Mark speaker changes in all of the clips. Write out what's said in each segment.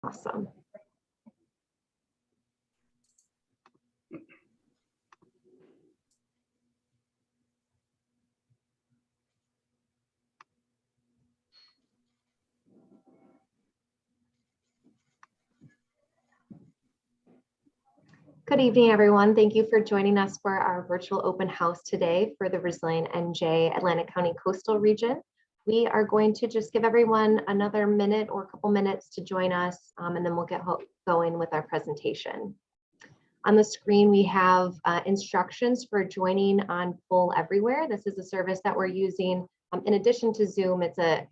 Speaker 1: Awesome. Good evening, everyone. Thank you for joining us for our virtual open house today for the Resilient NJ Atlantic County Coastal Region. We are going to just give everyone another minute or a couple minutes to join us, and then we'll get going with our presentation. On the screen, we have instructions for joining on Poll Everywhere. This is a service that we're using. In addition to Zoom, it's a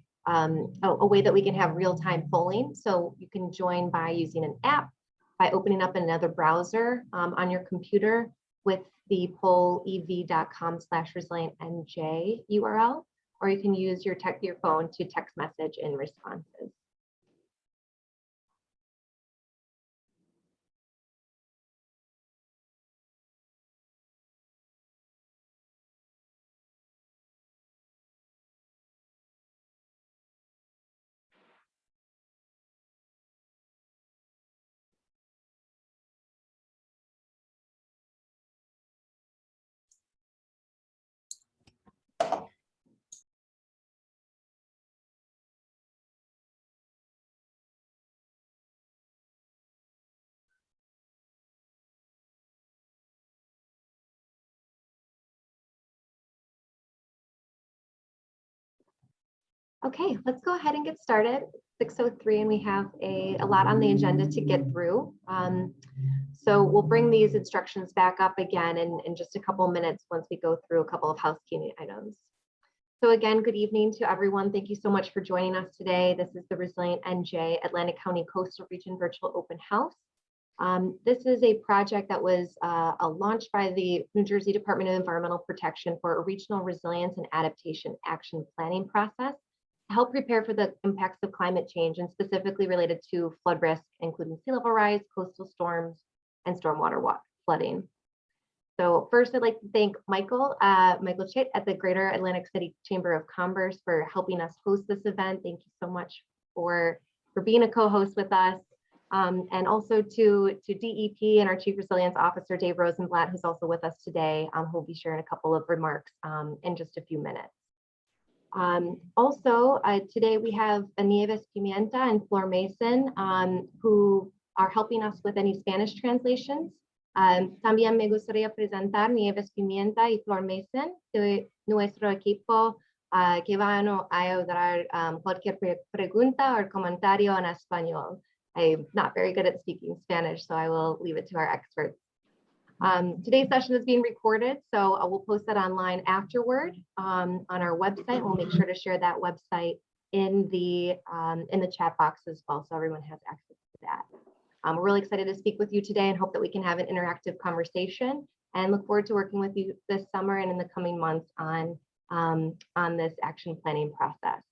Speaker 1: way that we can have real-time polling. So you can join by using an app, by opening up another browser on your computer with the pollev.com/resilientnj URL, or you can use your phone to text message in responses. Okay, let's go ahead and get started. 6:03, and we have a lot on the agenda to get through. So we'll bring these instructions back up again in just a couple minutes once we go through a couple of housekeeping items. So again, good evening to everyone. Thank you so much for joining us today. This is the Resilient NJ Atlantic County Coastal Region Virtual Open House. This is a project that was launched by the New Jersey Department of Environmental Protection for a regional resilience and adaptation action planning process to help prepare for the impacts of climate change, and specifically related to flood risk, including sea level rise, coastal storms, and stormwater flooding. So first, I'd like to thank Michael Chait at the Greater Atlantic City Chamber of Commerce for helping us host this event. Thank you so much for being a co-host with us. And also to DEP and our Chief Resilience Officer, Dave Rosenblatt, who's also with us today, who will be sharing a couple of remarks in just a few minutes. Today we have Nieves Pimienta and Flor Mason, who are helping us with any Spanish translations. También me gustaría presentar Nieves Pimienta y Flor Mason de nuestro equipo que van a ayudar cualquier pregunta or comentario en español. I'm not very good at speaking Spanish, so I will leave it to our experts. Today's session is being recorded, so we'll post that online afterward on our website. We'll make sure to share that website in the chat box as well, so everyone has access to that. We're really excited to speak with you today and hope that we can have an interactive conversation, and look forward to working with you this summer and in the coming months on this action planning process.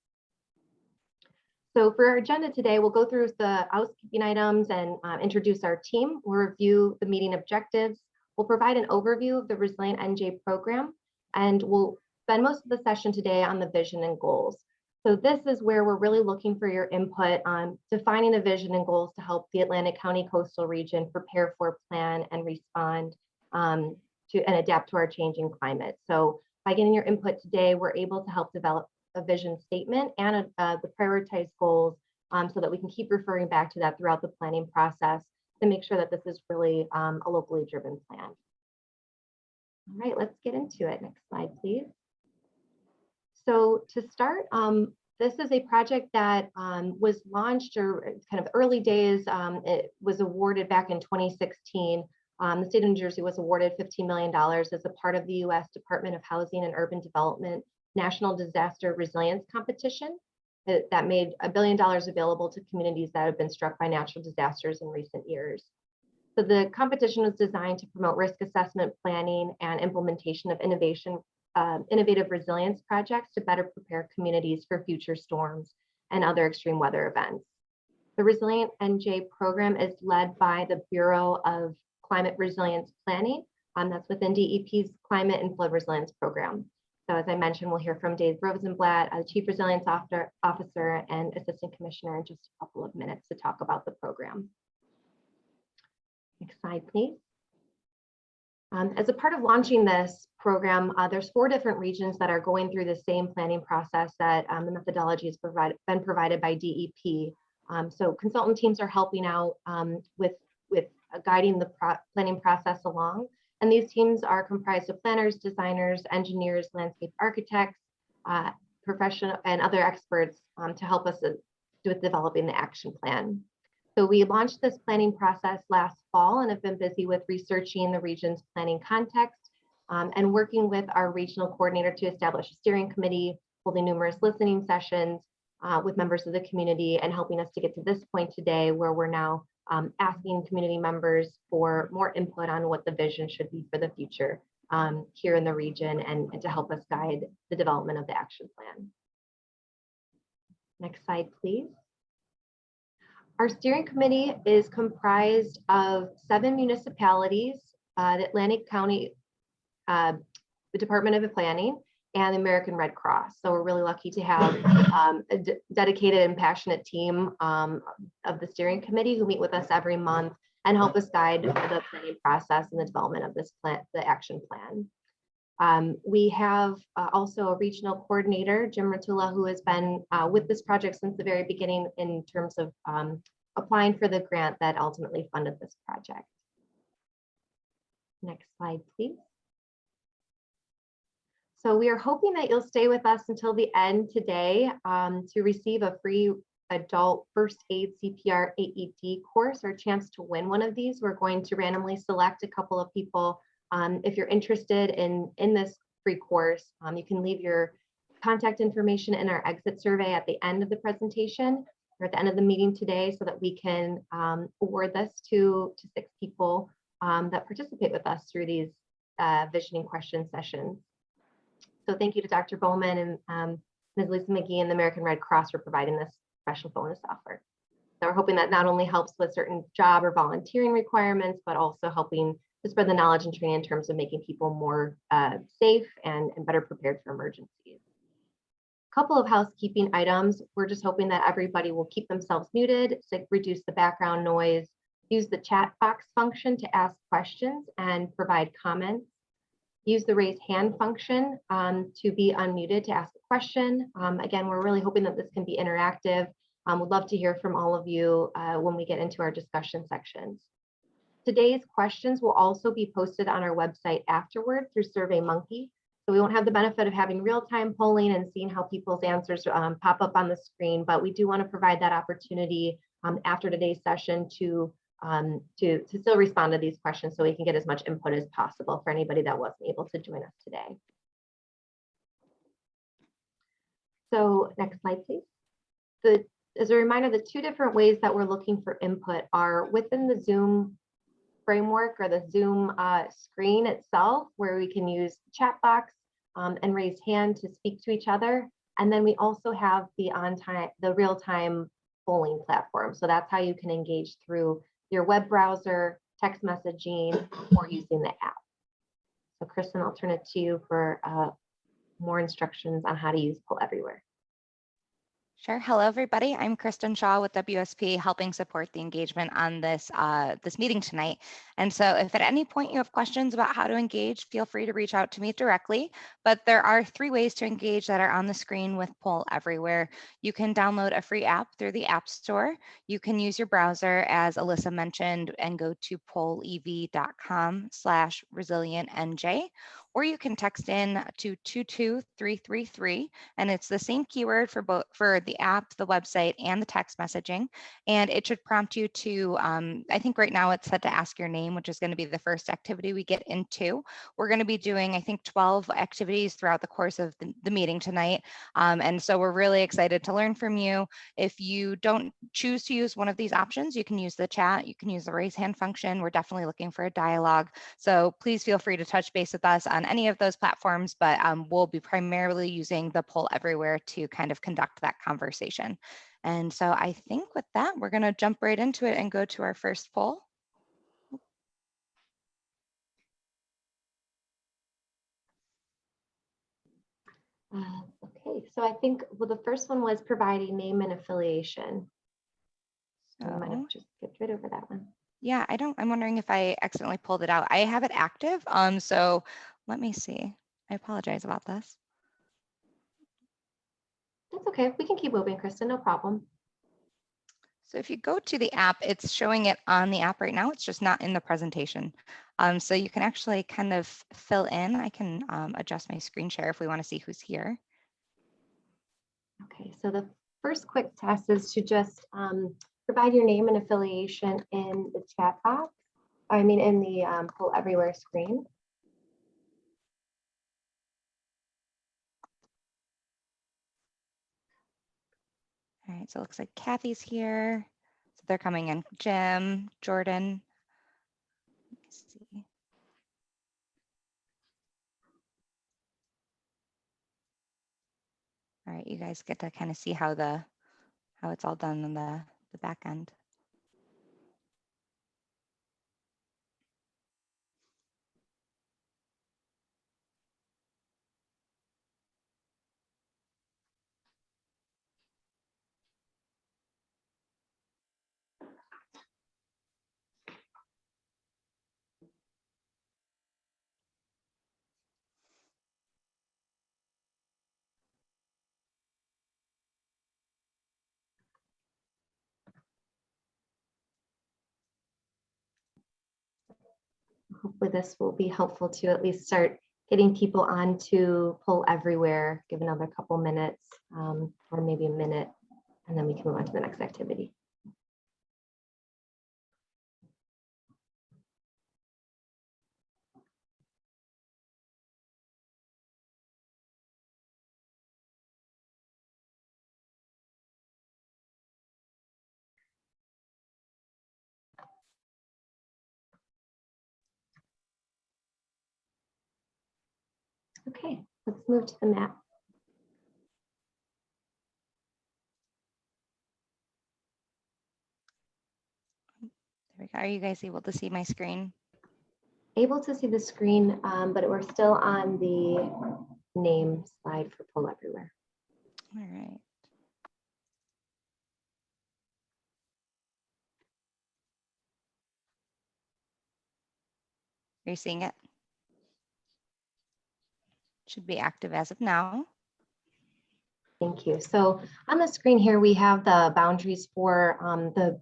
Speaker 1: So for our agenda today, we'll go through the housekeeping items and introduce our team. We'll review the meeting objectives. We'll provide an overview of the Resilient NJ program, and we'll spend most of the session today on the vision and goals. So this is where we're really looking for your input on defining the vision and goals to help the Atlantic County Coastal Region prepare for, plan, and respond to and adapt to our changing climate. So by getting your input today, we're able to help develop a vision statement and the prioritized goals so that we can keep referring back to that throughout the planning process to make sure that this is really a locally driven plan. All right, let's get into it. Next slide, please. So to start, this is a project that was launched, or kind of early days. It was awarded back in 2016. The state of New Jersey was awarded $15 million as a part of the U.S. Department of Housing and Urban Development National Disaster Resilience Competition that made $1 billion available to communities that have been struck by natural disasters in recent years. So the competition was designed to promote risk assessment, planning, and implementation of innovative resilience projects to better prepare communities for future storms and other extreme weather events. The Resilient NJ program is led by the Bureau of Climate Resilience Planning. That's within DEP's Climate and Flood Resilience Program. So as I mentioned, we'll hear from Dave Rosenblatt, Chief Resilience Officer and Assistant Commissioner in just a couple of minutes to talk about the program. Next slide, please. As a part of launching this program, there's 4 different regions that are going through the same planning process that the methodology has been provided by DEP. So consultant teams are helping out with guiding the planning process along. And these teams are comprised of planners, designers, engineers, landscape architects, professional and other experts to help us with developing the action plan. So we launched this planning process last fall and have been busy with researching the region's planning context and working with our regional coordinator to establish a steering committee, holding numerous listening sessions with members of the community and helping us to get to this point today where we're now asking community members for more input on what the vision should be for the future here in the region and to help us guide the development of the action plan. Next slide, please. Our steering committee is comprised of 7 municipalities, the Atlantic County, the Department of Planning, and the American Red Cross. So we're really lucky to have a dedicated and passionate team of the steering committee who meet with us every month and help us guide the planning process and the development of this plan, the action plan. We have also a regional coordinator, Jim Rotula, who has been with this project since the very beginning in terms of applying for the grant that ultimately funded this project. Next slide, please. So we are hoping that you'll stay with us until the end today to receive a free adult first aid CPR AED course or a chance to win one of these. We're going to randomly select a couple of people. If you're interested in this free course, you can leave your contact information in our exit survey at the end of the presentation or at the end of the meeting today so that we can award this to 6 people that participate with us through these visioning question sessions. So thank you to Dr. Bowman and Ms. Lisa McGee and the American Red Cross for providing this special bonus offer. So we're hoping that not only helps with certain job or volunteering requirements, but also helping to spread the knowledge and training in terms of making people more safe and better prepared for emergencies. A couple of housekeeping items. We're just hoping that everybody will keep themselves muted to reduce the background noise, use the chat box function to ask questions and provide comments. Use the raise hand function to be unmuted to ask a question. Again, we're really hoping that this can be interactive. We'd love to hear from all of you when we get into our discussion sections. Today's questions will also be posted on our website afterward through SurveyMonkey. So we won't have the benefit of having real-time polling and seeing how people's answers pop up on the screen, but we do want to provide that opportunity after today's session to still respond to these questions so we can get as much input as possible for anybody that wasn't able to join us today. So next slide, please. As a reminder, the 2 different ways that we're looking for input are within the Zoom framework or the Zoom screen itself, where we can use chat box and raise hand to speak to each other. And then we also have the real-time polling platform. So that's how you can engage through your web browser, text messaging, or using the app. So Kristen, I'll turn it to you for more instructions on how to use Poll Everywhere.
Speaker 2: Sure. Hello, everybody. I'm Kristen Shaw with WSP, helping support the engagement on this meeting tonight. And so if at any point you have questions about how to engage, feel free to reach out to me directly. But there are 3 ways to engage that are on the screen with Poll Everywhere. You can download a free app through the App Store. You can use your browser, as Alyssa mentioned, and go to pollev.com/resilientnj. Or you can text in to 22333, and it's the same keyword for both for the app, the website, and the text messaging. And it should prompt you to, I think right now it's set to ask your name, which is going to be the first activity we get into. We're going to be doing, I think, 12 activities throughout the course of the meeting tonight. And so we're really excited to learn from you. If you don't choose to use one of these options, you can use the chat, you can use the raise hand function. We're definitely looking for a dialogue. So please feel free to touch base with us on any of those platforms, but we'll be primarily using the Poll Everywhere to kind of conduct that conversation. And so I think with that, we're going to jump right into it and go to our first poll.
Speaker 1: Okay, so I think, well, the first one was providing name and affiliation. So I might have
Speaker 2: So
Speaker 1: just skipped right over that one.
Speaker 2: yeah, I'm wondering if I accidentally pulled it out. I have it active. So let me see. I apologize about this.
Speaker 1: That's okay. We can keep moving, Kristen, no problem.
Speaker 2: So if you go to the app, it's showing it on the app right now. It's just not in the presentation. So you can actually kind of fill in. I can adjust my screen share if we want to see who's here.
Speaker 1: Okay, so the first quick test is to just provide your name and affiliation in the chat box. I mean, in the Poll Everywhere screen.
Speaker 2: All right, so it looks like Kathy's here. So they're coming in. Jim, Jordan. Let me see. All right, you guys get to kind of see how it's all done on the back end.
Speaker 1: Hopefully this will be helpful to at least start getting people onto Poll Everywhere, give another couple minutes or maybe a minute, and then we can move on to the next activity. Okay, let's move to the map.
Speaker 2: There we go. Are you guys able to see my screen?
Speaker 1: Able to see the screen, but we're still on the name slide for Poll Everywhere.
Speaker 2: All right. Are you seeing it? Should be active as of now.
Speaker 1: Thank you. So on the screen here, we have the boundaries for the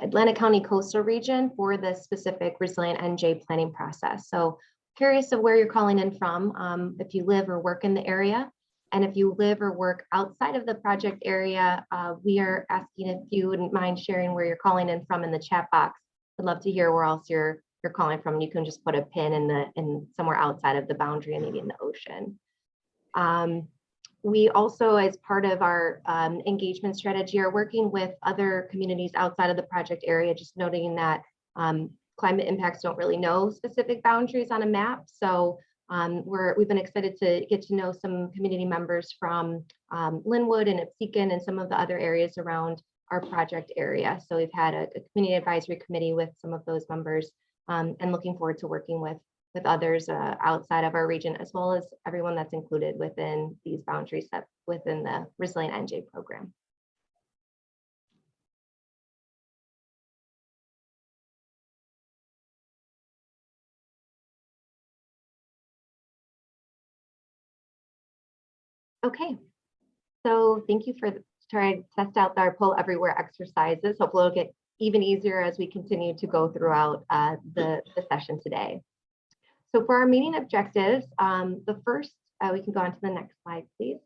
Speaker 1: Atlantic County coastal region for the specific Resilient NJ planning process. So curious of where you're calling in from, if you live or work in the area. And if you live or work outside of the project area, we are asking if you wouldn't mind sharing where you're calling in from in the chat box. I'd love to hear where else you're calling from. You can just put a pin in somewhere outside of the boundary and maybe in the ocean. We also, as part of our engagement strategy, are working with other communities outside of the project area, just noting that climate impacts don't really know specific boundaries on a map. So we've been excited to get to know some community members from Linwood and Absecon and some of the other areas around our project area. So we've had a community advisory committee with some of those members and looking forward to working with others outside of our region, as well as everyone that's included within these boundaries set within the Resilient NJ program. Okay, so thank you for trying to test out our Poll Everywhere exercises. Hopefully it'll get even easier as we continue to go throughout the session today. So for our meeting objectives, the first, we can go on to the next slide, please.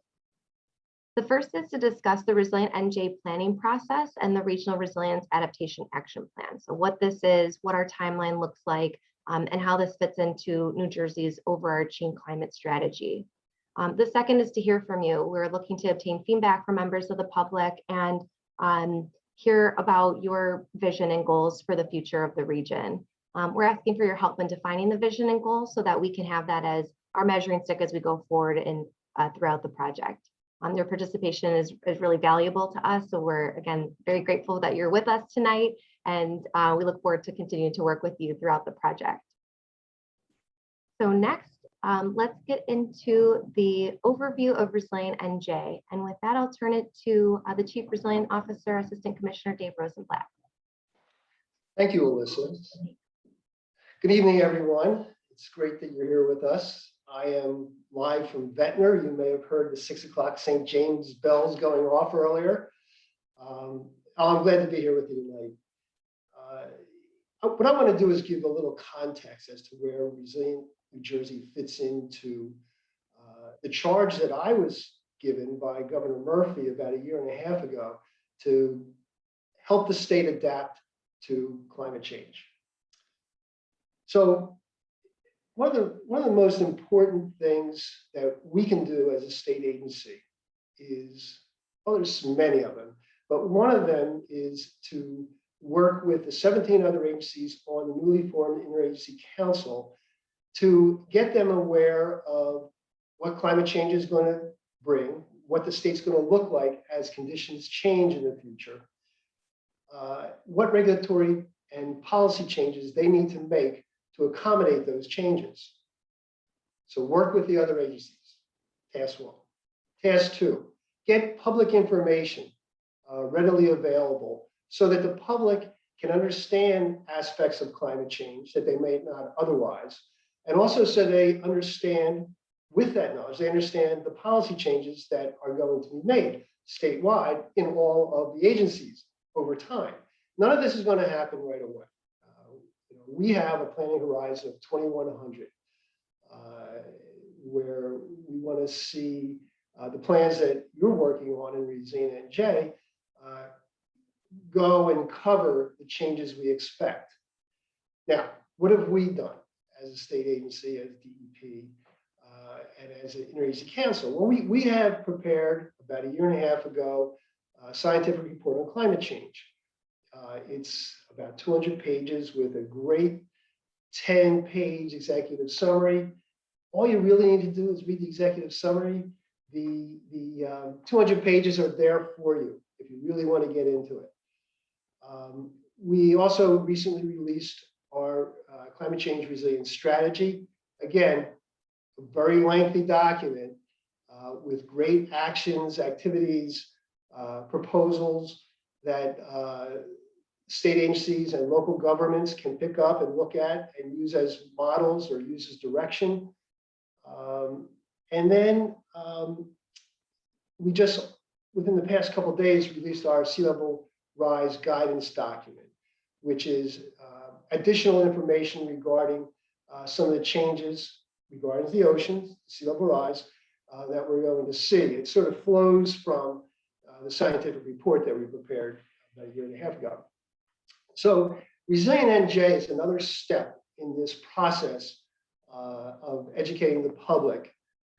Speaker 1: The first is to discuss the Resilient NJ planning process and the Regional Resilience Adaptation Action Plan. So what this is, what our timeline looks like, and how this fits into New Jersey's overarching climate strategy. The second is to hear from you. We're looking to obtain feedback from members of the public and hear about your vision and goals for the future of the region. We're asking for your help in defining the vision and goals so that we can have that as our measuring stick as we go forward and throughout the project. Your participation is really valuable to us. So we're, again, very grateful that you're with us tonight. And we look forward to continuing to work with you throughout the project. So next, let's get into the overview of Resilient NJ. And with that, I'll turn it to the Chief Resilient Officer, Assistant Commissioner Dave Rosenblatt.
Speaker 3: Thank you, Alyssa. Good evening, everyone. It's great that you're here with us. I am live from Ventnor. You may have heard the 6 o'clock St. James bells going off earlier. I'm glad to be here with you tonight. What I want to do is give a little context as to where Resilient New Jersey fits into the charge that I was given by Governor Murphy about 1.5 years ago to help the state adapt to climate change. So one of the most important things that we can do as a state agency is, well, there's many of them, but one of them is to work with the 17 other agencies on the newly formed Interagency Council to get them aware of what climate change is going to bring, what the state's going to look like as conditions change in the future, what regulatory and policy changes they need to make to accommodate those changes. So work with the other agencies, task 1. Task 2, get public information readily available so that the public can understand aspects of climate change that they may not otherwise. And also so they understand, with that knowledge, they understand the policy changes that are going to be made statewide in all of the agencies over time. None of this is going to happen right away. We have a planning horizon of 2100, where we want to see the plans that you're working on in Resilient NJ go and cover the changes we expect. Now, what have we done as a state agency, as DEP, and as an Interagency Council? Well, we have prepared about 1.5 years ago a scientific report on climate change. It's about 200 pages with a great 10-page executive summary. All you really need to do is read the executive summary. The 200 pages are there for you if you really want to get into it. We also recently released our climate change resilience strategy. Again, a very lengthy document with great actions, activities, proposals that state agencies and local governments can pick up and look at and use as models or use as direction. And then we just, within the past couple of days, released our sea level rise guidance document, which is additional information regarding some of the changes regarding the oceans, sea level rise, that we're going to see. It sort of flows from the scientific report that we prepared about 1.5 years ago. So Resilient NJ is another step in this process of educating the public,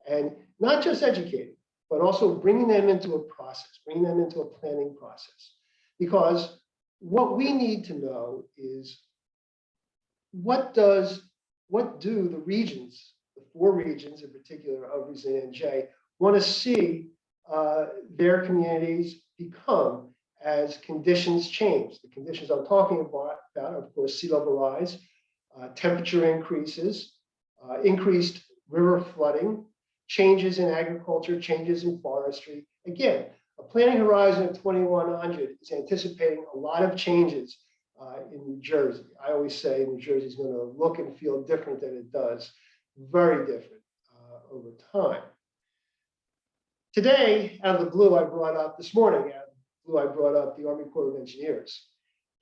Speaker 3: and not just educating, but also bringing them into a process, bringing them into a planning process. Because what we need to know is what do the regions, the 4 regions in particular of Resilient NJ, want to see their communities become as conditions change. The conditions I'm talking about, of course, sea level rise, temperature increases, increased river flooding, changes in agriculture, changes in forestry. Again, a planning horizon of 2100 is anticipating a lot of changes in New Jersey. I always say New Jersey is going to look and feel different than it does, very different over time. Today, out of the blue, this morning, I brought up the Army Corps of Engineers.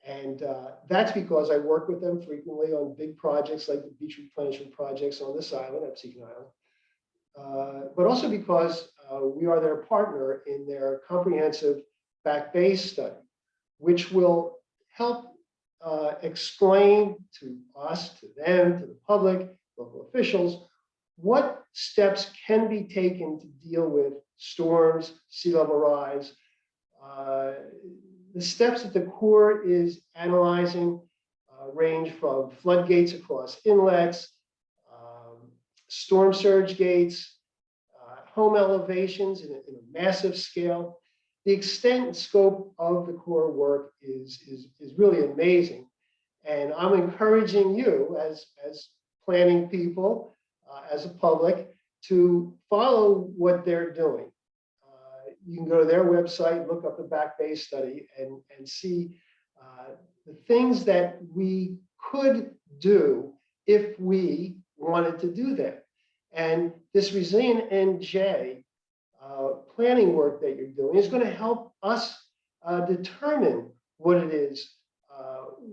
Speaker 3: And that's because I work with them frequently on big projects like the beach replenishment projects on this island, Absecon Island. But also because we are their partner in their comprehensive Back Bay study, which will help explain to us, to them, to the public, local officials, what steps can be taken to deal with storms, sea level rise. The steps that the Corps is analyzing range from floodgates across inlets, storm surge gates, home elevations in a massive scale. The extent and scope of the Corps work is really amazing. And I'm encouraging you as planning people as a public to follow what they're doing. You can go to their website, look up the Back Bay study, and see the things that we could do if we wanted to do that. And this Resilient NJ planning work that you're doing is going to help us determine what it is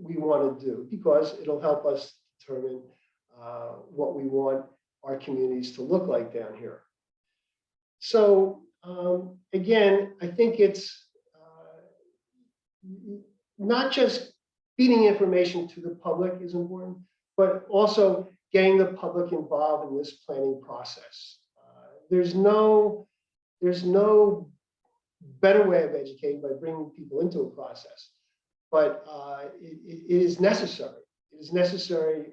Speaker 3: we want to do, because it'll help us determine what we want our communities to look like down here. So again, I think it's not just feeding information to the public is important, but also getting the public involved in this planning process. There's no better way of educating by bringing people into a process, but it is necessary. It is necessary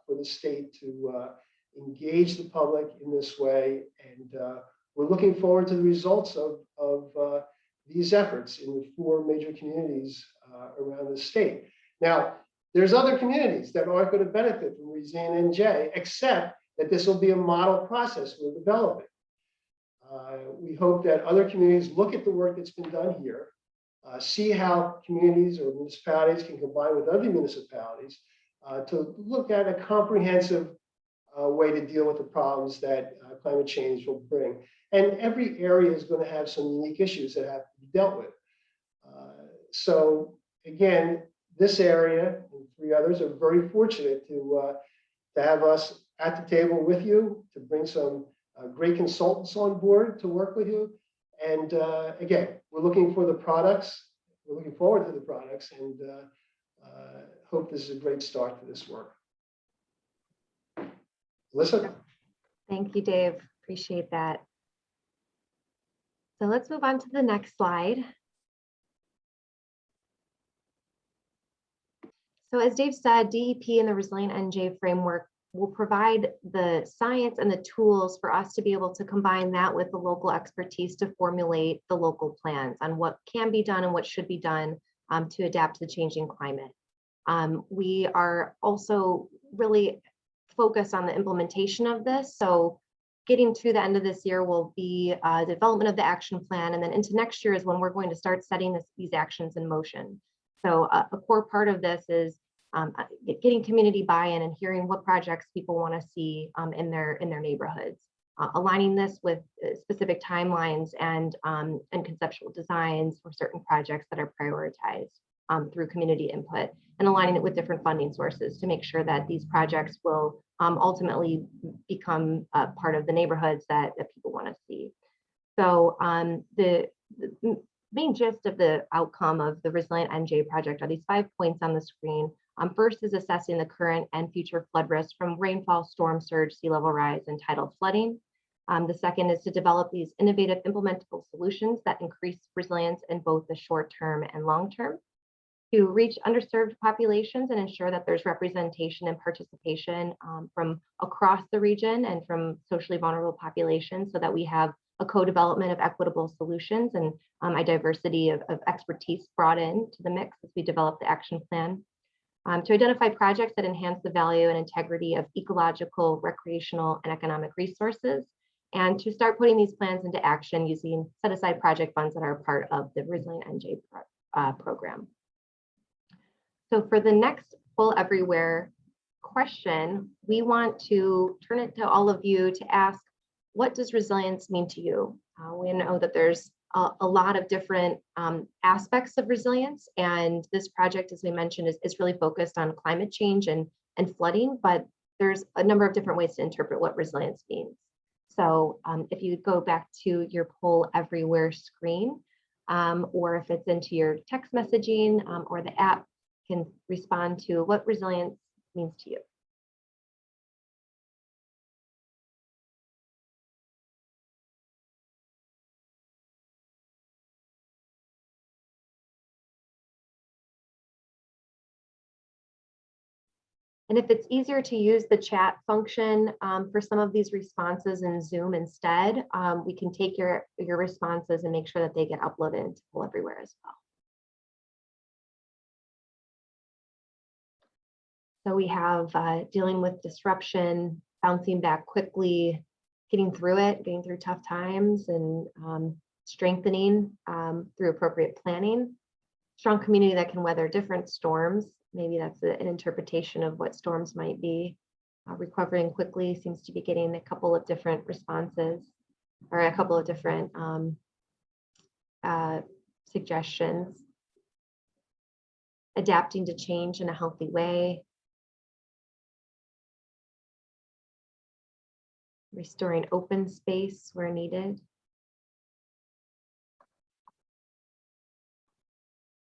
Speaker 3: for the state to engage the public in this way, and we're looking forward to the results of these efforts in the 4 major communities around the state. Now, there's other communities that aren't going to benefit from Resilient NJ, except that this will be a model process we're developing. We hope that other communities look at the work that's been done here, see how communities or municipalities can combine with other municipalities to look at a comprehensive way to deal with the problems that climate change will bring. And every area is going to have some unique issues that have to be dealt with. So again, this area and 3 others are very fortunate to have us at the table with you, to bring some great consultants on board to work with you. And again, we're looking for the products. We're looking forward to the products, and hope this is a great start to this work. Alyssa?
Speaker 1: Thank you, Dave. Appreciate that. So let's move on to the next slide. So as Dave said, DEP and the Resilient NJ framework will provide the science and the tools for us to be able to combine that with the local expertise to formulate the local plans on what can be done and what should be done to adapt to the changing climate. We are also really focused on the implementation of this. So getting to the end of this year will be the development of the action plan, and then into next year is when we're going to start setting these actions in motion. So a core part of this is getting community buy-in and hearing what projects people want to see in their neighborhoods, aligning this with specific timelines and conceptual designs for certain projects that are prioritized through community input, and aligning it with different funding sources to make sure that these projects will ultimately become part of the neighborhoods that people want to see. So the main gist of the outcome of the Resilient NJ project are these 5 points on the screen. First is assessing the current and future flood risks from rainfall, storm surge, sea level rise, and tidal flooding. The second is to develop these innovative implementable solutions that increase resilience in both the short term and long term. To reach underserved populations and ensure that there's representation and participation from across the region and from socially vulnerable populations, so that we have a co-development of equitable solutions and a diversity of expertise brought in to the mix as we develop the action plan. To identify projects that enhance the value and integrity of ecological, recreational, and economic resources, and to start putting these plans into action using set-aside project funds that are part of the Resilient NJ program. So for the next Full Everywhere question, we want to turn it to all of you to ask, what does resilience mean to you? We know that there's a lot of different aspects of resilience, and this project, as we mentioned, is really focused on climate change and flooding, but there's a number of different ways to interpret what resilience means. So if you go back to your Poll Everywhere screen, or if it's into your text messaging or the app, can respond to what resilience means to you. And if it's easier to use the chat function for some of these responses in Zoom instead, we can take your responses and make sure that they get uploaded into Poll Everywhere as well. So we have dealing with disruption, bouncing back quickly, getting through it, getting through tough times, and strengthening through appropriate planning. Strong community that can weather different storms. Maybe that's an interpretation of what storms might be. Recovering quickly seems to be getting a couple of different responses, or a couple of different suggestions. Adapting to change in a healthy way. Restoring open space where needed.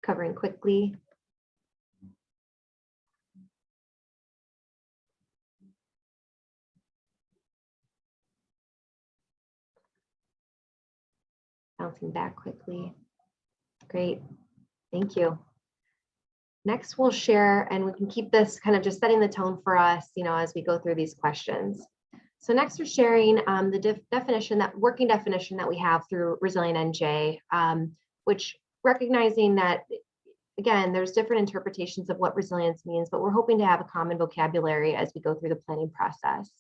Speaker 1: Covering quickly. Bouncing back quickly. Great, thank you. Next, we'll share, and we can keep this kind of just setting the tone for us, as we go through these questions. So next, we're sharing the working definition that we have through Resilient NJ, which recognizing that, again, there's different interpretations of what resilience means, but we're hoping to have a common vocabulary as we go through the planning process.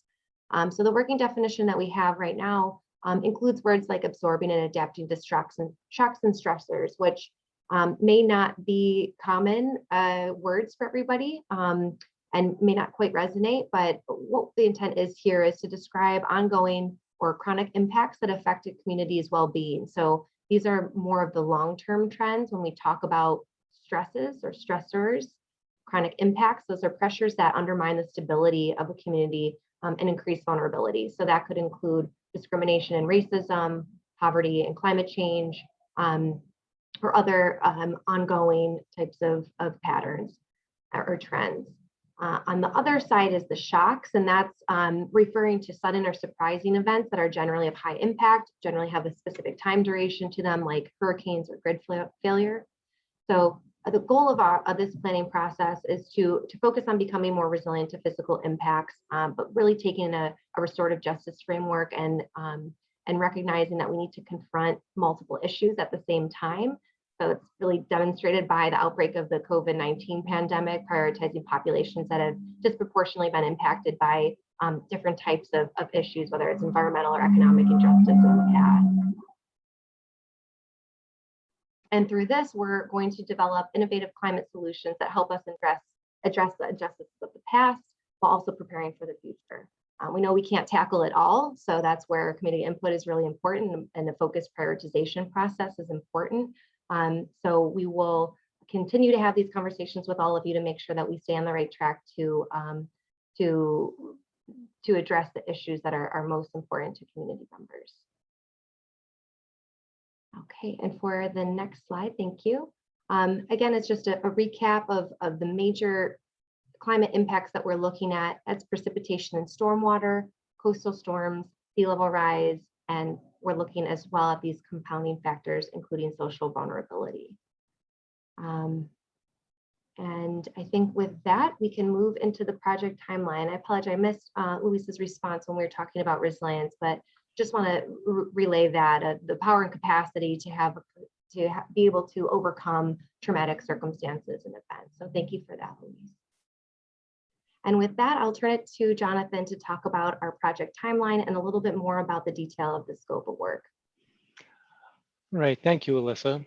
Speaker 1: So the working definition that we have right now includes words like absorbing and adapting to shocks and stressors, which may not be common words for everybody and may not quite resonate, but what the intent is here is to describe ongoing or chronic impacts that affect a community's well-being. So these are more of the long-term trends when we talk about stresses or stressors. Chronic impacts, those are pressures that undermine the stability of a community and increase vulnerability. So that could include discrimination and racism, poverty and climate change, or other ongoing types of patterns or trends. On the other side is the shocks, and that's referring to sudden or surprising events that are generally of high impact, generally have a specific time duration to them, like hurricanes or grid failure. So the goal of this planning process is to focus on becoming more resilient to physical impacts, but really taking a restorative justice framework and recognizing that we need to confront multiple issues at the same time. So it's really demonstrated by the outbreak of the COVID-19 pandemic, prioritizing populations that have disproportionately been impacted by different types of issues, whether it's environmental or economic injustice in the past. And through this, we're going to develop innovative climate solutions that help us address the injustices of the past while also preparing for the future. We know we can't tackle it all, so that's where community input is really important, and the focused prioritization process is important. So we will continue to have these conversations with all of you to make sure that we stay on the right track to address the issues that are most important to community members. Okay, and for the next slide, thank you. Again, it's just a recap of the major climate impacts that we're looking at. That's precipitation and stormwater, coastal storms, sea level rise, and we're looking as well at these compounding factors, including social vulnerability. And I think with that, we can move into the project timeline. I apologize, I missed Luis's response when we were talking about resilience, but just want to relay that the power and capacity to be able to overcome traumatic circumstances and events. So thank you for that, Luis. And with that, I'll turn it to Jonathan to talk about our project timeline and a little bit more about the detail of the scope of work.
Speaker 4: Right, thank you, Alyssa.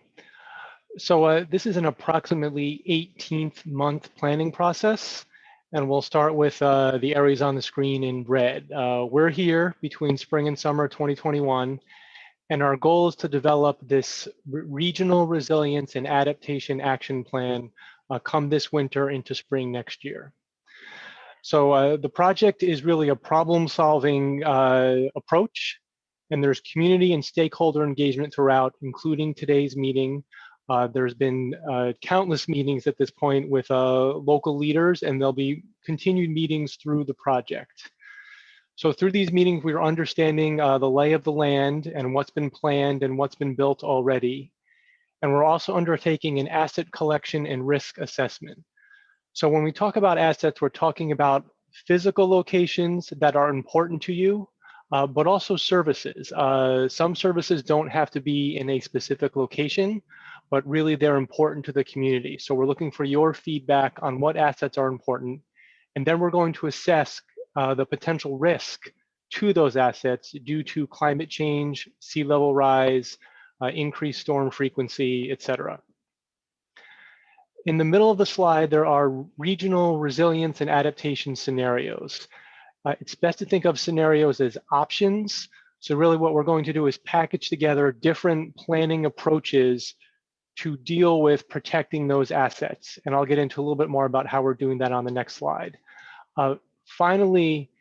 Speaker 4: So this is an approximately 18-month planning process, and we'll start with the areas on the screen in red. We're here between spring and summer 2021, and our goal is to develop this regional resilience and adaptation action plan come this winter into spring next year. So the project is really a problem-solving approach, and there's community and stakeholder engagement throughout, including today's meeting. There's been countless meetings at this point with local leaders, and there'll be continued meetings through the project. So through these meetings, we're understanding the lay of the land and what's been planned and what's been built already. And we're also undertaking an asset collection and risk assessment. So when we talk about assets, we're talking about physical locations that are important to you, but also services. Some services don't have to be in a specific location, but really they're important to the community. So we're looking for your feedback on what assets are important. And then we're going to assess the potential risk to those assets due to climate change, sea level rise, increased storm frequency, et cetera. In the middle of the slide, there are regional resilience and adaptation scenarios. It's best to think of scenarios as options. So really what we're going to do is package together different planning approaches to deal with protecting those assets. And I'll get into a little bit more about how we're doing that on the next slide. Finally,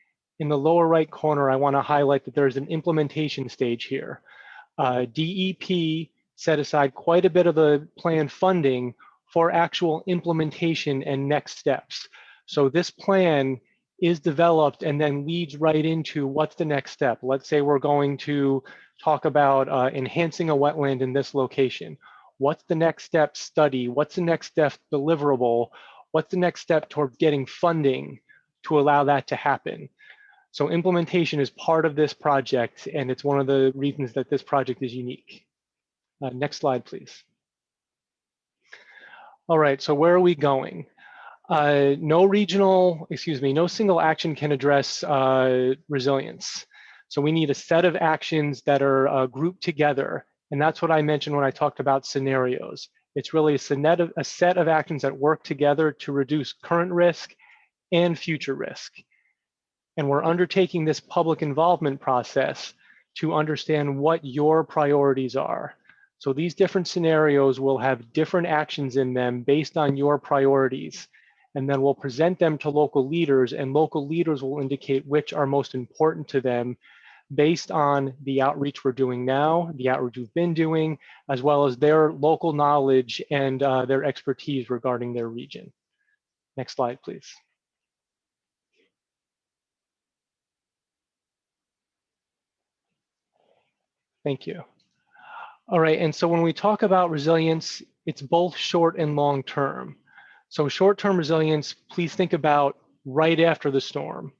Speaker 4: in the lower right corner, I want to highlight that there's an implementation stage here. DEP set aside quite a bit of the plan funding for actual implementation and next steps. So this plan is developed and then leads right into what's the next step. Let's say we're going to talk about enhancing a wetland in this location. What's the next step study? What's the next step deliverable? What's the next step towards getting funding to allow that to happen? So implementation is part of this project, and it's one of the reasons that this project is unique. Next slide, please. All right, so where are we going? No single action can address resilience. So we need a set of actions that are grouped together. And that's what I mentioned when I talked about scenarios. It's really a set of actions that work together to reduce current risk and future risk. And we're undertaking this public involvement process to understand what your priorities are. So these different scenarios will have different actions in them based on your priorities. And then we'll present them to local leaders, and local leaders will indicate which are most important to them based on the outreach we're doing now, the outreach we've been doing, as well as their local knowledge and their expertise regarding their region. Next slide, please. Thank you. All right, and so when we talk about resilience, it's both short and long term. So short-term resilience, please think about right after the storm.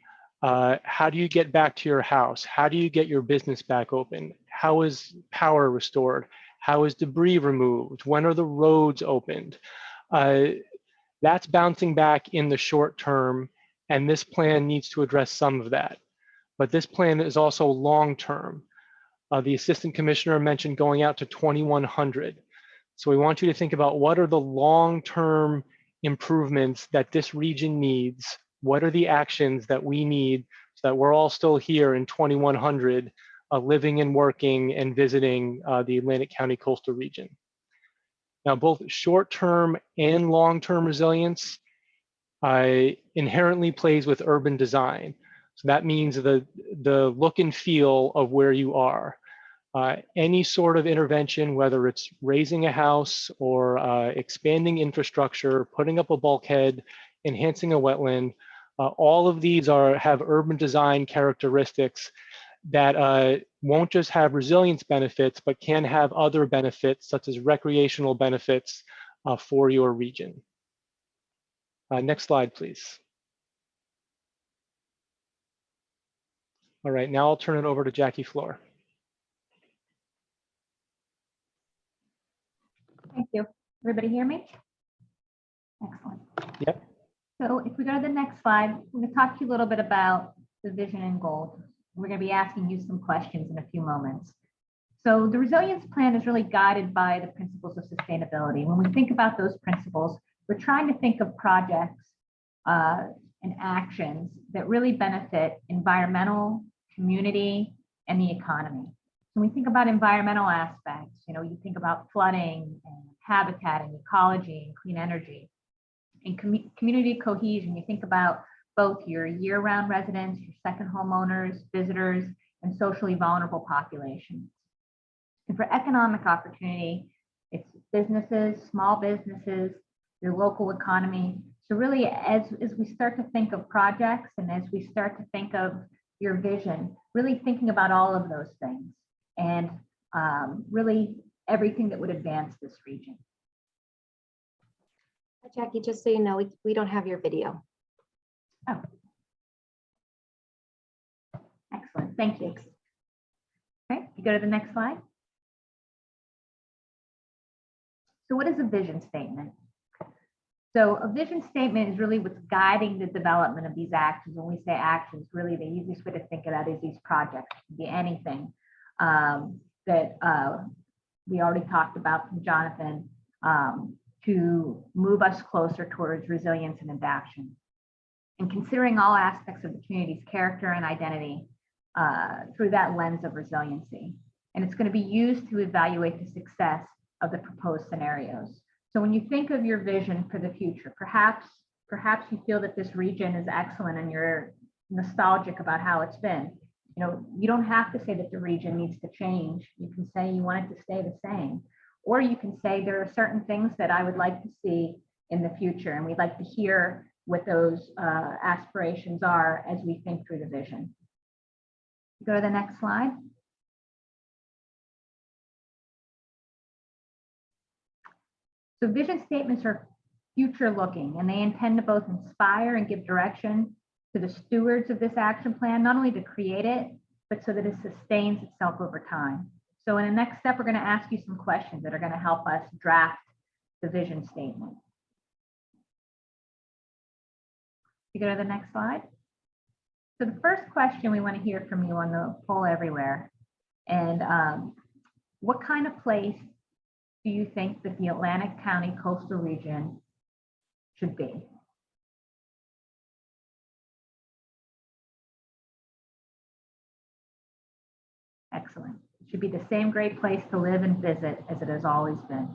Speaker 4: How do you get back to your house? How do you get your business back open? How is power restored? How is debris removed? When are the roads opened? That's bouncing back in the short term, and this plan needs to address some of that. But this plan is also long term. The assistant commissioner mentioned going out to 2100. So we want you to think about what are the long-term improvements that this region needs? What are the actions that we need so that we're all still here in 2100, living and working and visiting the Atlantic County coastal region? Now, both short-term and long-term resilience inherently plays with urban design. So that means the look and feel of where you are. Any sort of intervention, whether it's raising a house or expanding infrastructure, putting up a bulkhead, enhancing a wetland, all of these have urban design characteristics that won't just have resilience benefits, but can have other benefits such as recreational benefits for your region. Next slide, please. All right, now I'll turn it over to Jackie Floor.
Speaker 5: Thank you. Everybody hear me? Excellent.
Speaker 4: Yep.
Speaker 5: So if we go to the next slide, I'm going to talk to you a little bit about the vision and goals. We're going to be asking you some questions in a few moments. So the resilience plan is really guided by the principles of sustainability. When we think about those principles, we're trying to think of projects and actions that really benefit environmental, community, and the economy. When we think about environmental aspects, you think about flooding and habitat and ecology and clean energy. In community cohesion, you think about both your year-round residents, your second homeowners, visitors, and socially vulnerable populations. And for economic opportunity, it's businesses, small businesses, your local economy. So really, as we start to think of projects and as we start to think of your vision, really thinking about all of those things and really everything that would advance this region.
Speaker 1: Jackie, just so you know, we don't have your video.
Speaker 5: Oh. Excellent, thank you. Okay, you go to the next slide. So what is a vision statement? So a vision statement is really what's guiding the development of these actions. When we say actions, really the easiest way to think of that is these projects. It can be anything that we already talked about from Jonathan to move us closer towards resilience and adaptation. And considering all aspects of the community's character and identity through that lens of resiliency. And it's going to be used to evaluate the success of the proposed scenarios. So when you think of your vision for the future, perhaps you feel that this region is excellent and you're nostalgic about how it's been. You know, you don't have to say that the region needs to change. You can say you want it to stay the same. Or you can say there are certain things that I would like to see in the future, and we'd like to hear what those aspirations are as we think through the vision. Go to the next slide. So vision statements are future looking, and they intend to both inspire and give direction to the stewards of this action plan, not only to create it, but so that it sustains itself over time. So in the next step, we're going to ask you some questions that are going to help us draft the vision statement. You go to the next slide. So the first question we want to hear from you on the poll everywhere, and what kind of place do you think that the Atlantic County coastal region should be? Excellent. It should be the same great place to live and visit as it has always been.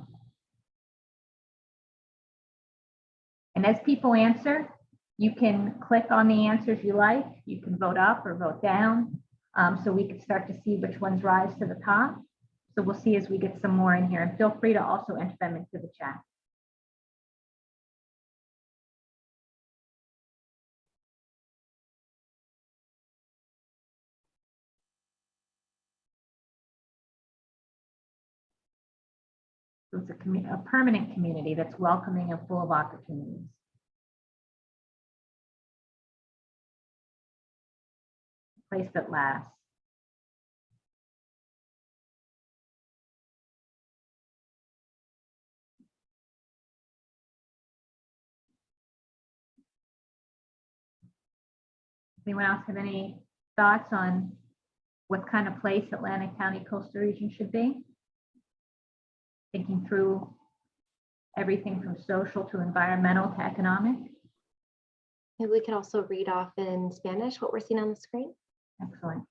Speaker 5: And as people answer, you can click on the answers you like. You can vote up or vote down, so we can start to see which ones rise to the top. So we'll see as we get some more in here, and feel free to also enter them into the chat. So it's a permanent community that's welcoming and full of opportunities. A place that lasts. Anyone else have any thoughts on what kind of place Atlantic County coastal region should be? Thinking through everything from social to environmental to economic.
Speaker 1: Maybe we could also read off in Spanish what we're seeing on the screen.
Speaker 5: Excellent.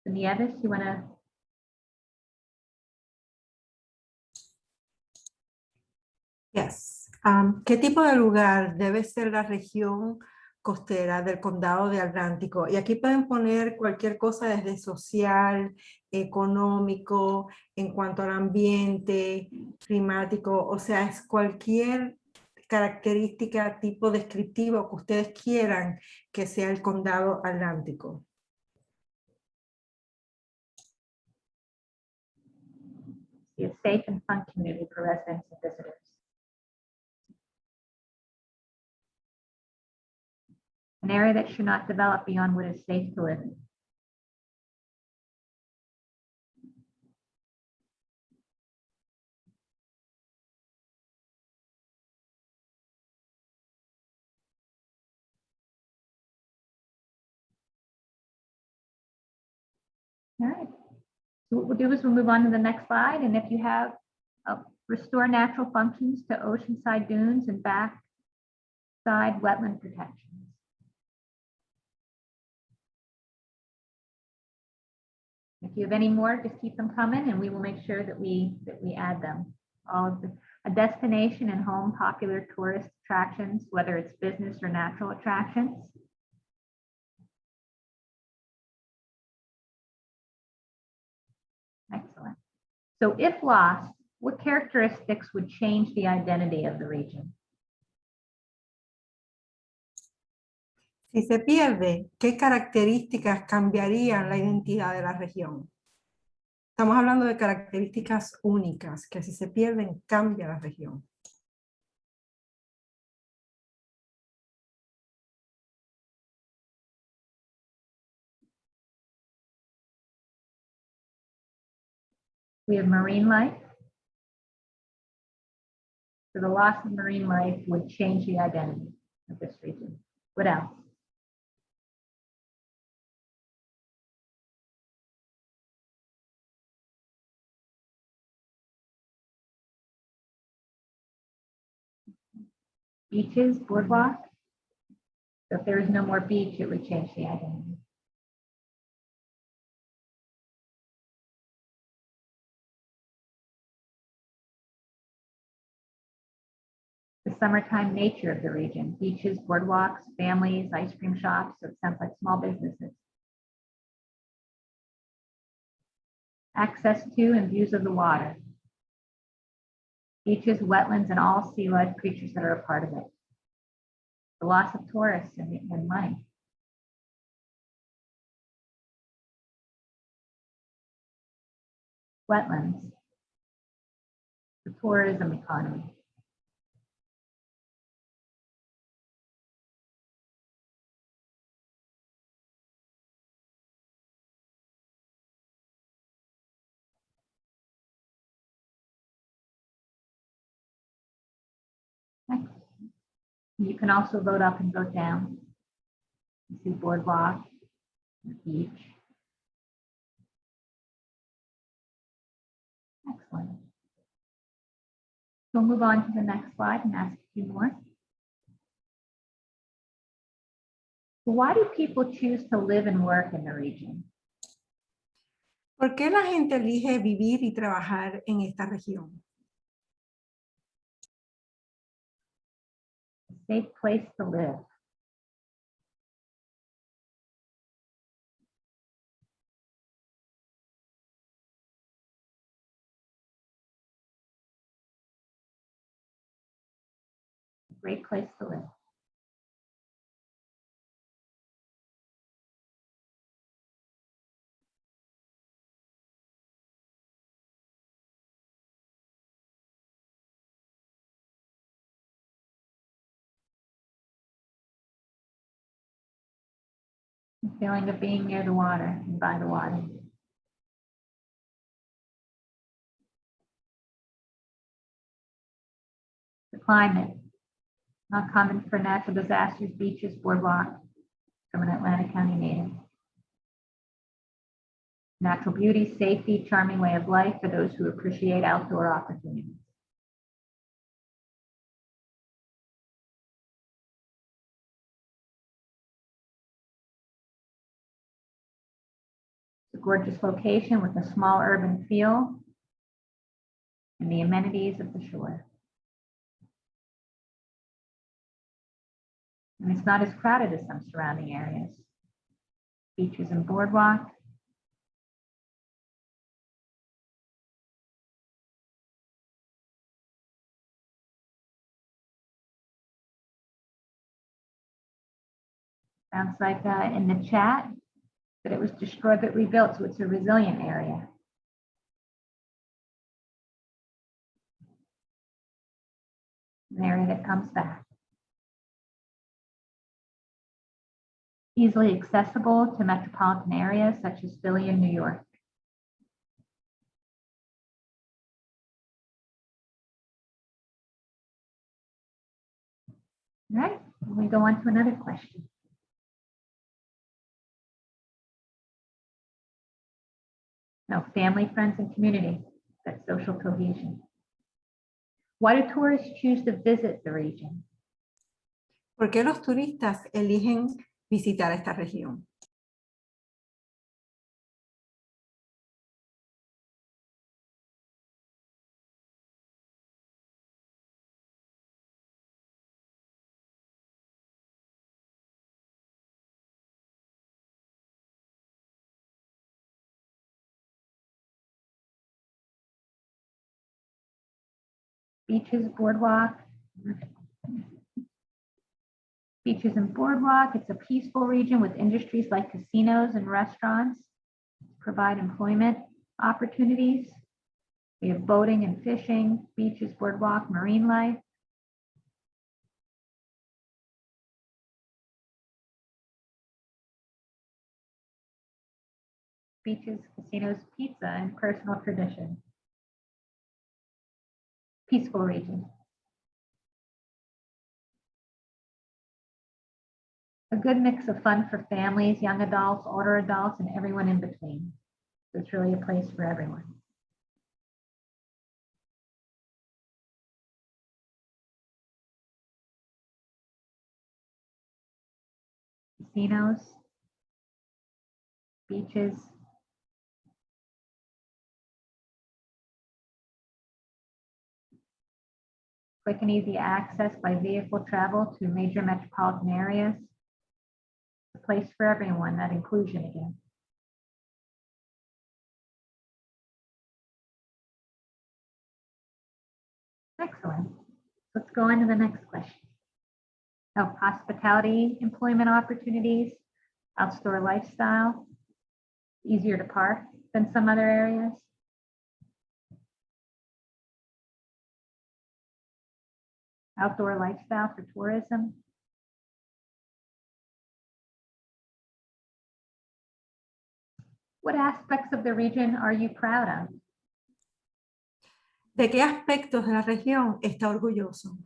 Speaker 5: So Nieves, you want to?
Speaker 6: Yes. ¿Qué tipo de lugar debe ser la región costera del condado de Atlántico? Y aquí pueden poner cualquier cosa desde social, económico, en cuanto al ambiente, climático, o sea, es cualquier característica, tipo descriptivo que ustedes quieran que sea el condado Atlántico.
Speaker 5: Be a safe and fun community for residents and visitors. An area that should not develop beyond what is safe to live in. All right. So what we'll do is we'll move on to the next slide. And if you have restore natural functions to oceanside dunes and backside wetland protections. If you have any more, just keep them coming and we will make sure that we add them. All of a destination and home popular tourist attractions, whether it's business or natural attractions. Excellent. So if lost, what characteristics would change the identity of the region?
Speaker 6: Si se pierde, ¿qué características cambiarían la identidad de la región? Estamos hablando de características únicas, que si se pierden, cambia la región.
Speaker 5: We have marine life, So the loss of marine life would change the identity of this region. What else? Beaches, boardwalk. So if there is no more beach, it would change the identity. The summertime nature of the region, beaches, boardwalks, families, ice cream shops, so it sounds like small businesses. Access to and views of the water. Beaches, wetlands, and all sea life creatures that are a part of it. The loss of tourists and money. Wetlands. The tourism economy. Next. You can also vote up and vote down. You see boardwalk, beach. Excellent. We'll move on to the next slide and ask a few more. Why do people choose to live and work in the region?
Speaker 6: ¿Por qué la gente elige vivir y trabajar en esta región?
Speaker 5: A safe place to live. A great place to live. The feeling of being near the water and by the water. The climate, not common for natural disasters, beaches, boardwalk, from an Atlantic County native. Natural beauty, safety, charming way of life for those who appreciate outdoor opportunities. It's a gorgeous location with a small urban feel and the amenities of the shore. And it's not as crowded as some surrounding areas. Beaches and boardwalk. Sounds like in the chat that it was destroyed but rebuilt, so it's a resilient area. An area that comes back. Easily accessible to metropolitan areas such as Philly and New York. All right, we go on to another question. No, family, friends, and community. That's social cohesion. Why do tourists choose to visit the region?
Speaker 6: ¿Por qué los turistas eligen visitar esta región?
Speaker 5: Beaches, boardwalk. Beaches and boardwalk. It's a peaceful region with industries like casinos and restaurants, provide employment opportunities. We have boating and fishing, beaches, boardwalk, marine life. Beaches, casinos, pizza, and personal tradition. Peaceful region. A good mix of fun for families, young adults, older adults, and everyone in between. So it's really a place for everyone. Casinos, beaches, quick and easy access by vehicle travel to major metropolitan areas. A place for everyone, that inclusion again. Excellent. Let's go on to the next question. Oh, hospitality, employment opportunities, outdoor lifestyle, easier to park than some other areas. Outdoor lifestyle for tourism. What aspects of the region are you proud of?
Speaker 6: ¿De qué aspectos de la región está orgulloso?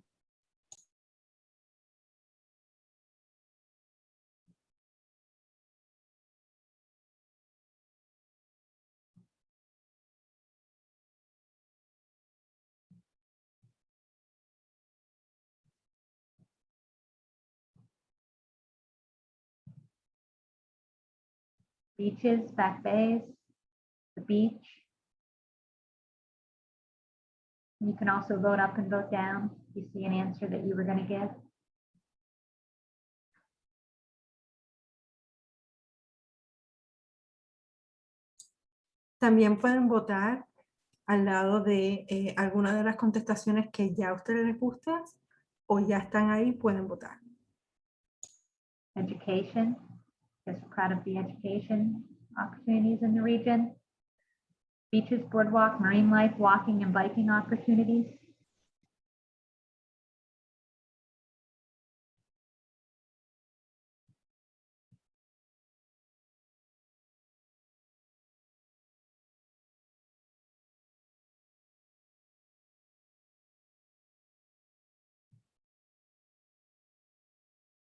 Speaker 5: Beaches, back bays, the beach. You can also vote up and vote down if you see an answer that you were going to give.
Speaker 6: También pueden votar al lado de alguna de las contestaciones que ya a ustedes les gustan o ya están ahí, pueden votar.
Speaker 5: Education, just proud of the education opportunities in the region. Beaches, boardwalk, marine life, walking and biking opportunities.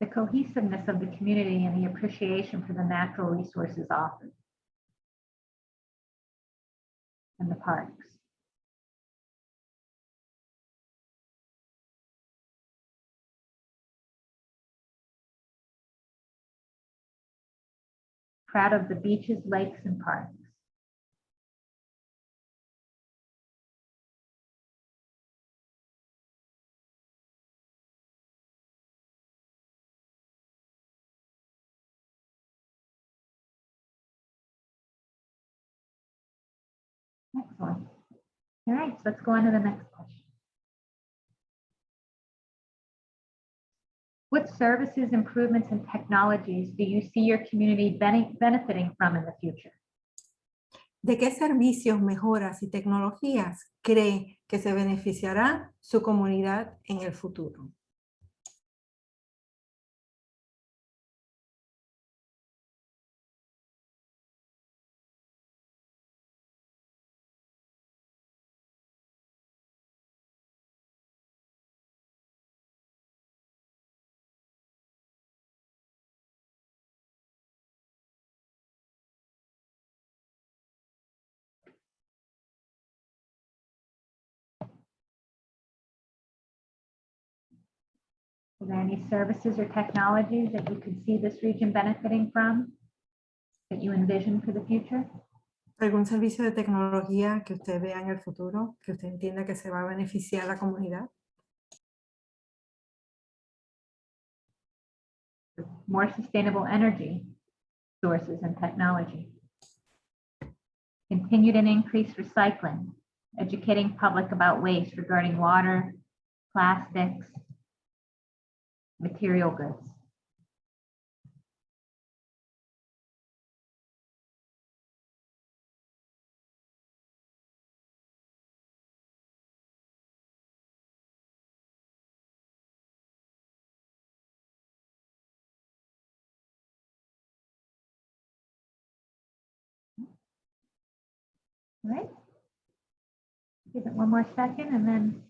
Speaker 5: The cohesiveness of the community and the appreciation for the natural resources offered. And the parks. Proud of the beaches, lakes, and parks. Excellent. All right, so let's go on to the next question. What services, improvements, and technologies do you see your community benefiting from in the future?
Speaker 6: ¿De qué servicios, mejoras y tecnologías cree que se beneficiará su comunidad en el futuro?
Speaker 5: Are there any services or technologies that you could see this region benefiting from that you envision for the future?
Speaker 6: ¿Algún servicio de tecnología que usted vea en el futuro, que usted entienda que se va a beneficiar a la comunidad?
Speaker 5: More sustainable energy sources and technology. Continued and increased recycling, educating public about waste regarding water, plastics, material goods. All right. Give it one more second and then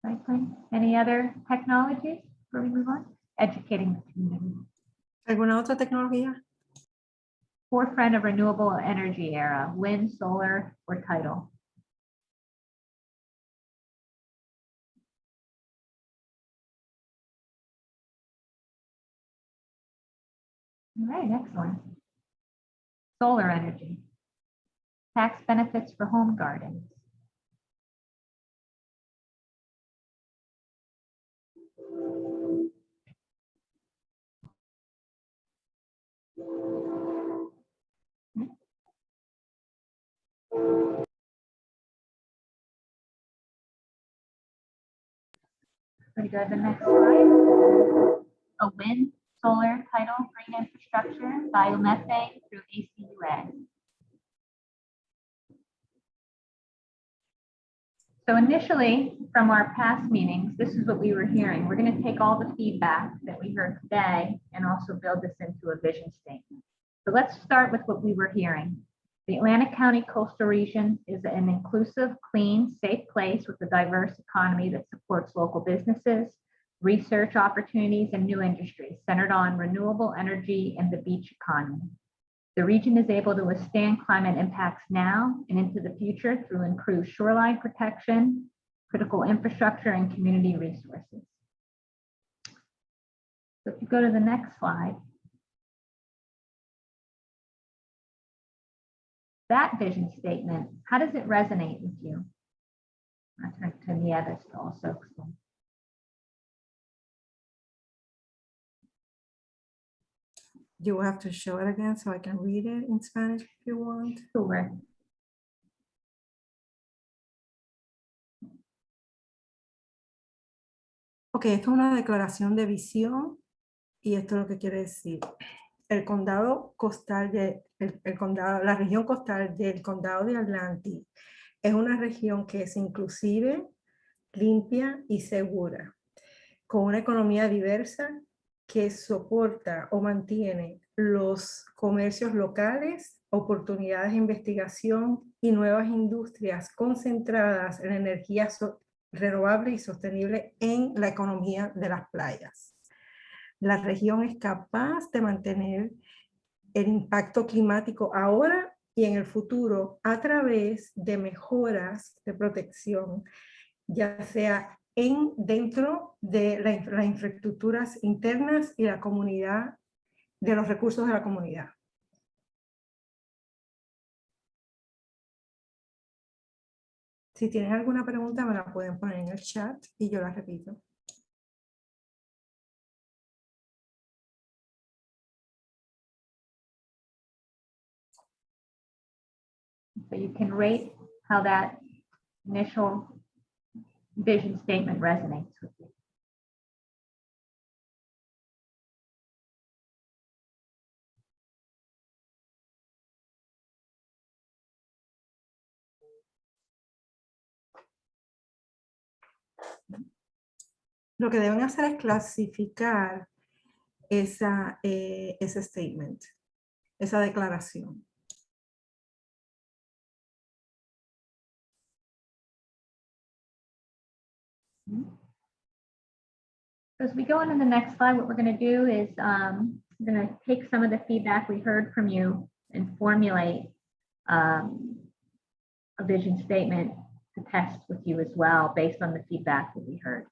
Speaker 5: recycling. Any other technologies before we move on? educating the community.
Speaker 6: ¿Alguna otra tecnología?
Speaker 5: Forefront of renewable energy era, wind, solar, or tidal. All right, excellent. Solar energy. Tax benefits for home gardens. Ready to go to the next slide. A wind, solar, tidal, green infrastructure, biomethane through ACUA. So initially, from our past meetings, this is what we were hearing. We're going to take all the feedback that we heard today and also build this into a vision statement. So let's start with what we were hearing. The Atlantic County coastal region is an inclusive, clean, safe place with a diverse economy that supports local businesses, research opportunities, and new industries centered on renewable energy and the beach economy. The region is able to withstand climate impacts now and into the future through improved shoreline protection, critical infrastructure, and community resources. So if you go to the next slide, that vision statement, how does it resonate with you? I'll turn to Nieves to also explain.
Speaker 6: You will have to show it again so I can read it in Spanish if you want.
Speaker 5: Sure.
Speaker 6: Ok, esto es una declaración de visión y esto es lo que quiere decir. El condado costal la región costal del condado de Atlantic es una región que es inclusive, limpia y segura, con una economía diversa que soporta o mantiene los comercios locales, oportunidades de investigación y nuevas industrias concentradas en energía renovable y sostenible en la economía de las playas. La región es capaz de mantener el impacto climático ahora y en el futuro a través de mejoras de protección, ya sea dentro de las infraestructuras internas y la comunidad, de los recursos de la comunidad. Si tienen alguna pregunta, me la pueden poner en el chat y yo la repito.
Speaker 5: So you can rate how that initial vision statement resonates with you.
Speaker 6: Lo que deben hacer es clasificar ese statement, esa declaración.
Speaker 5: As we go on to the next slide, what we're going to do is we're going to take some of the feedback we heard from you and formulate a vision statement to test with you as well based on the feedback that we heard.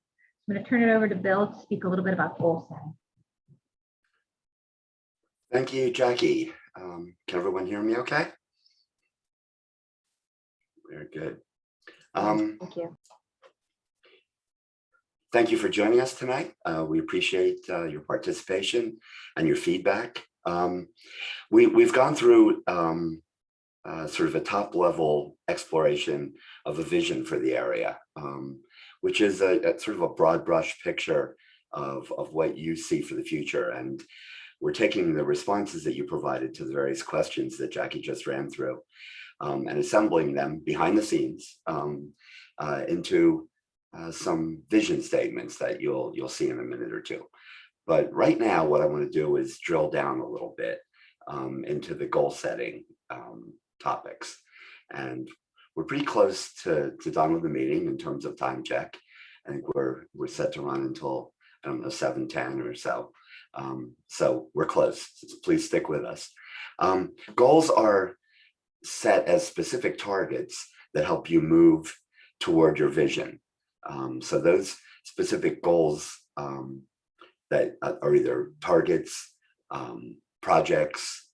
Speaker 5: I'm going to turn it over to Bill to speak a little bit about goal setting.
Speaker 7: Thank you, Jackie. Can everyone hear me okay? Very good.
Speaker 1: Thank you.
Speaker 7: Thank you for joining us tonight. We appreciate your participation and your feedback. We've gone through sort of a top level exploration of a vision for the area, which is a sort of a broad brush picture of what you see for the future. And we're taking the responses that you provided to the various questions that Jackie just ran through and assembling them behind the scenes into some vision statements that you'll see in a minute or two. But right now, what I want to do is drill down a little bit into the goal setting topics. And we're pretty close to done with the meeting in terms of time check. I think we're set to run until I don't know, 7:10 or so. So we're close. So please stick with us. Goals are set as specific targets that help you move toward your vision. So those specific goals that are either targets, projects,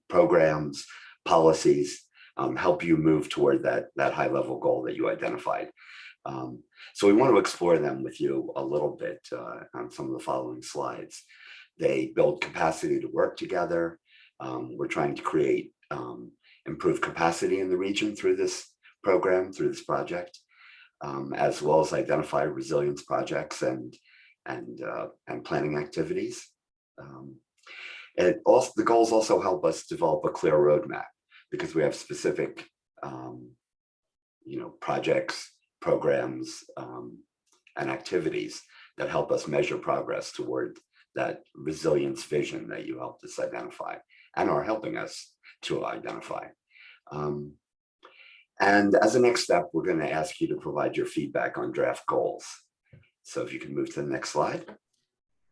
Speaker 7: programs, policies, help you move toward that high level goal that you identified. So we want to explore them with you a little bit on some of the following slides. They build capacity to work together. We're trying to create improved capacity in the region through this program, through this project, as well as identify resilience projects and planning activities. The goals also help us develop a clear roadmap because we have specific, projects, programs, and activities that help us measure progress toward that resilience vision that you helped us identify and are helping us to identify. And as a next step, we're going to ask you to provide your feedback on draft goals. So if you can move to the next slide.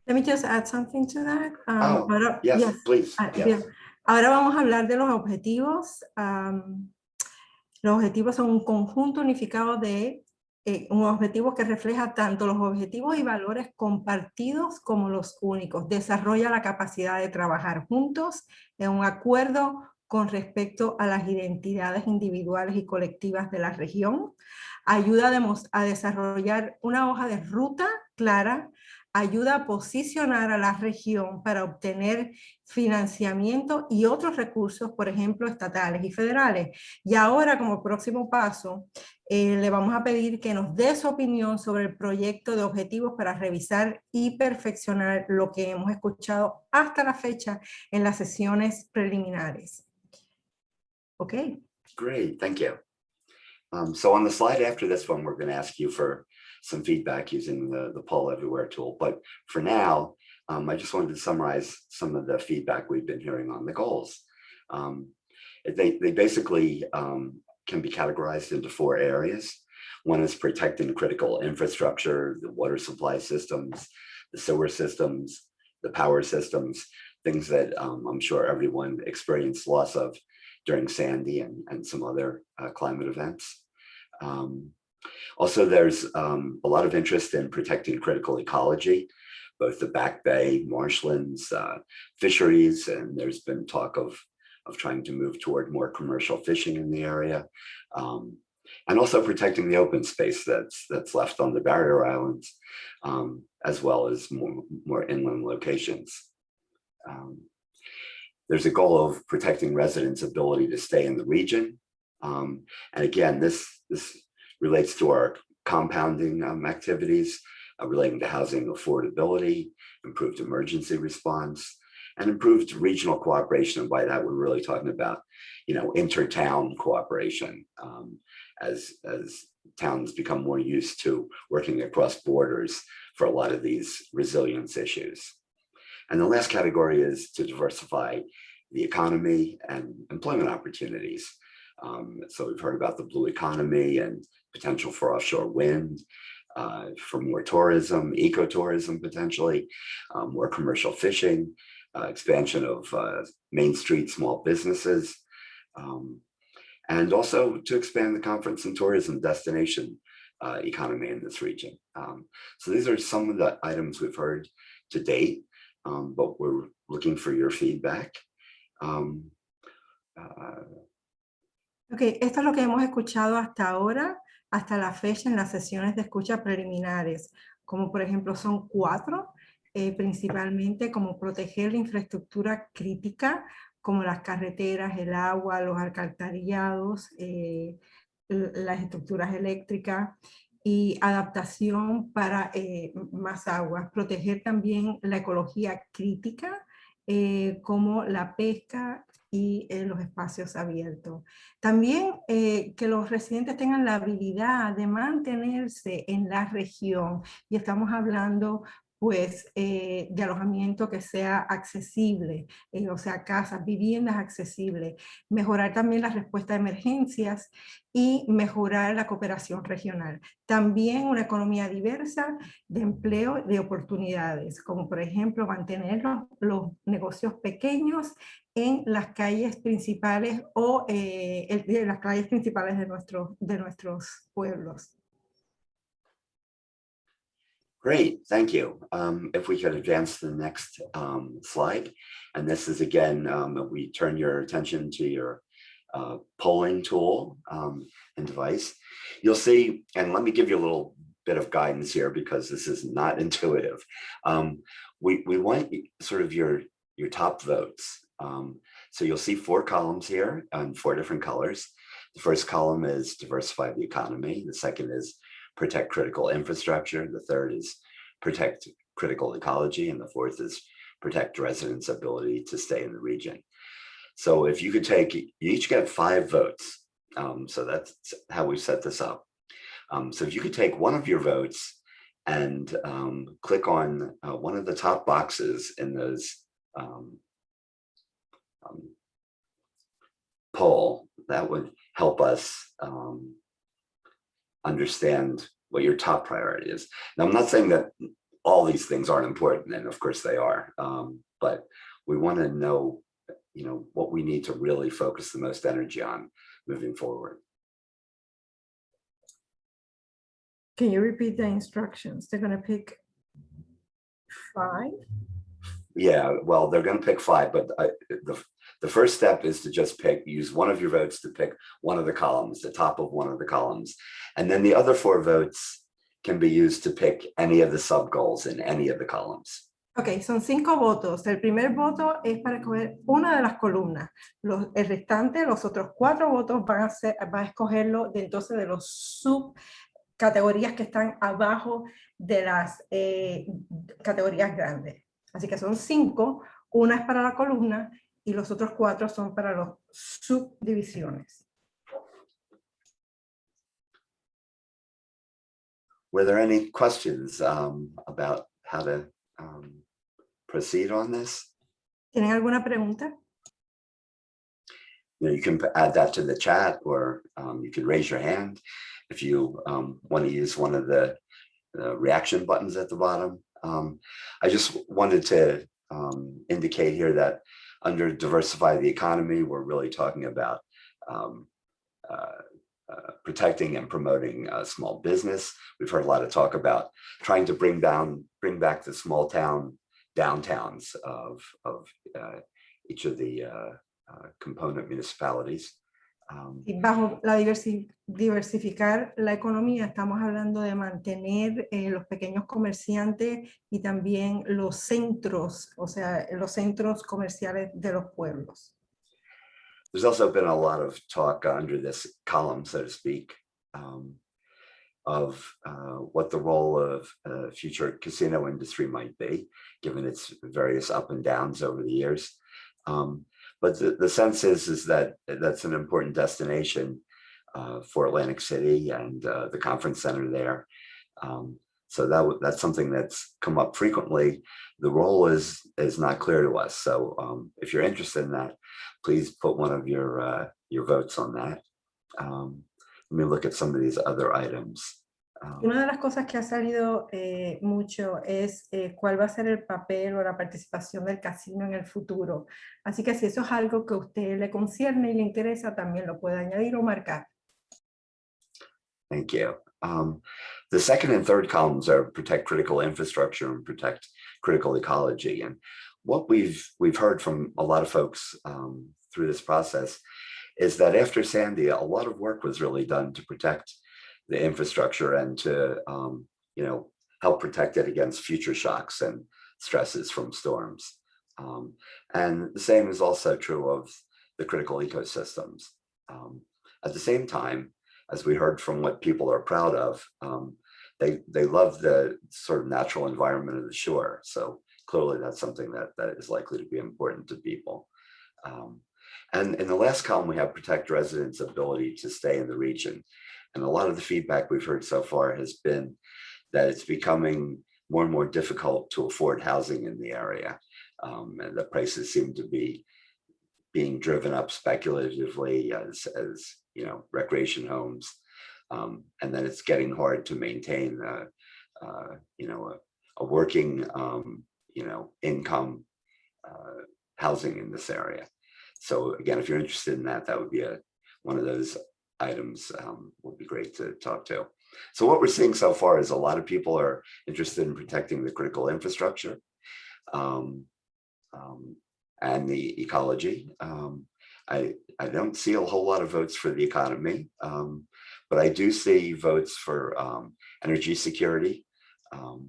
Speaker 6: Let me just add something to that.
Speaker 7: Yes, please.
Speaker 6: Bien. Ahora vamos a hablar de los objetivos. Los objetivos son un conjunto unificado de un objetivo que refleja tanto los objetivos y valores compartidos como los únicos. Desarrolla la capacidad de trabajar juntos en un acuerdo con respecto a las identidades individuales y colectivas de la región. Ayuda a desarrollar una hoja de ruta clara. Ayuda a posicionar a la región para obtener financiamiento y otros recursos, por ejemplo, estatales y federales. Y ahora, como próximo paso, le vamos a pedir que nos dé su opinión sobre el proyecto de objetivos para revisar y perfeccionar lo que hemos escuchado hasta la fecha en las sesiones preliminares. Okay.
Speaker 7: Great, thank you. So on the slide after this one, we're going to ask you for some feedback using the Poll Everywhere tool. But for now, I just wanted to summarize some of the feedback we've been hearing on the goals. They basically can be categorized into 4 areas. One is protecting critical infrastructure, the water supply systems, the sewer systems, the power systems, things that I'm sure everyone experienced loss of during Sandy and some other climate events. Also, there's a lot of interest in protecting critical ecology, both the Back Bay, marshlands, fisheries, and there's been talk of trying to move toward more commercial fishing in the area, and also protecting the open space that's left on the barrier islands, as well as more inland locations. There's a goal of protecting residents' ability to stay in the region. And again, this relates to our compounding activities relating to housing affordability, improved emergency response, and improved regional cooperation. And by that, we're really talking about, intertown cooperation as towns become more used to working across borders for a lot of these resilience issues. And the last category is to diversify the economy and employment opportunities. So we've heard about the blue economy and potential for offshore wind, for more tourism, ecotourism potentially, more commercial fishing, expansion of Main Street small businesses, and also to expand the conference and tourism destination economy in this region. So these are some of the items we've heard to date, but we're looking for your feedback.
Speaker 6: Okay, esto es lo que hemos escuchado hasta ahora, hasta la fecha en las sesiones de escucha preliminares, como por ejemplo son 4, principalmente como proteger la infraestructura crítica, como las carreteras, el agua, los alcantarillados, las estructuras eléctricas y adaptación para más aguas. Proteger también la ecología crítica, como la pesca y los espacios abiertos. También que los residentes tengan la habilidad de mantenerse en la región, y estamos hablando pues de alojamiento que sea accesible, o sea, casas, viviendas accesibles, mejorar también la respuesta a emergencias y mejorar la cooperación regional. También una economía diversa de empleo, de oportunidades, como por ejemplo mantener los negocios pequeños en las calles principales o en las calles principales de nuestros pueblos.
Speaker 7: Great, thank you. If we could advance to the next slide. And this is again, we turn your attention to your polling tool and device. You'll see, and let me give you a little bit of guidance here because this is not intuitive. We want sort of your top votes. So you'll see 4 columns here on 4 different colors. The first column is diversify the economy. The second is protect critical infrastructure. The third is protect critical ecology. And the fourth is protect residents' ability to stay in the region. So if you could take, you each get 5 votes. So that's how we set this up. So if you could take one of your votes and click on one of the top boxes in those poll, that would help us understand what your top priority is. Now, I'm not saying that all these things aren't important, and of course they are, but we want to know, what we need to really focus the most energy on moving forward.
Speaker 6: Can you repeat the instructions? They're going to pick 5?
Speaker 7: Yeah, well, they're going to pick 5, but the first step is to just use one of your votes to pick one of the columns, the top of one of the columns. And then the other 4 votes can be used to pick any of the sub goals in any of the columns.
Speaker 6: Ok, son 5 votos. El primer voto es para escoger una de las columnas. El restante, los otros 4 votos van a escogerlo de entonces de los subcategorías que están abajo de las categorías grandes. Así que son 5, una es para la columna y los otros 4 son para las subdivisiones.
Speaker 7: Were there any questions about how to proceed on this?
Speaker 6: ¿Tienen alguna pregunta?
Speaker 7: You can add that to the chat, or you can raise your hand if you want to use one of the reaction buttons at the bottom. I just wanted to indicate here that under diversify the economy, we're really talking about protecting and promoting small business. We've heard a lot of talk about trying to bring back the small town downtowns of each of the component municipalities.
Speaker 6: Y bajo la diversificar la economía, estamos hablando de mantener los pequeños comerciantes y también los centros, o sea, los centros comerciales de los pueblos.
Speaker 7: There's also been a lot of talk under this column, so to speak, of what the role of future casino industry might be, given its various up and downs over the years. But the sense is that that's an important destination for Atlantic City and the conference center there. So that's something that's come up frequently. The role is not clear to us. So if you're interested in that, please put one of your votes on that. Let me look at some of these other items.
Speaker 6: Una de las cosas que ha salido mucho es cuál va a ser el papel o la participación del casino en el futuro. Así que si eso es algo que a usted le concierne y le interesa, también lo puede añadir o marcar.
Speaker 7: Thank you. The second and third columns are protect critical infrastructure and protect critical ecology. And what we've heard from a lot of folks through this process is that after Sandy, a lot of work was really done to protect the infrastructure and to help protect it against future shocks and stresses from storms. And the same is also true of the critical ecosystems. At the same time, as we heard from what people are proud of, they love the sort of natural environment of the shore. So clearly that's something that is likely to be important to people. And in the last column, we have protect residents' ability to stay in the region. And a lot of the feedback we've heard so far has been that it's becoming more and more difficult to afford housing in the area. And the prices seem to be being driven up speculatively as you know, recreation homes. And then it's getting hard to maintain, you know, a working, you know, income housing in this area. So again, if you're interested in that, that would be one of those items would be great to talk to. So what we're seeing so far is a lot of people are interested in protecting the critical infrastructure and the ecology. I don't see a whole lot of votes for the economy, but I do see votes for energy security,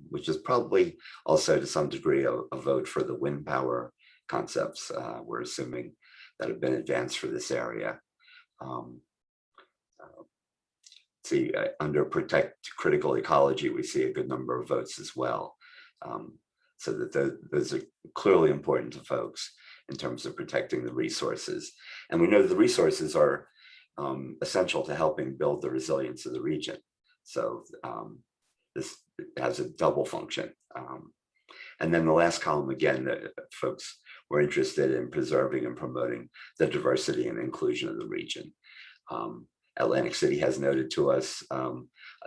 Speaker 7: which is probably also to some degree a vote for the wind power concepts we're assuming that have been advanced for this area. See, under protect critical ecology, we see a good number of votes as well. So that those are clearly important to folks in terms of protecting the resources. And we know the resources are essential to helping build the resilience of the region. So this has a double function. And then the last column, again, folks were interested in preserving and promoting the diversity and inclusion of the region. Atlantic City has noted to us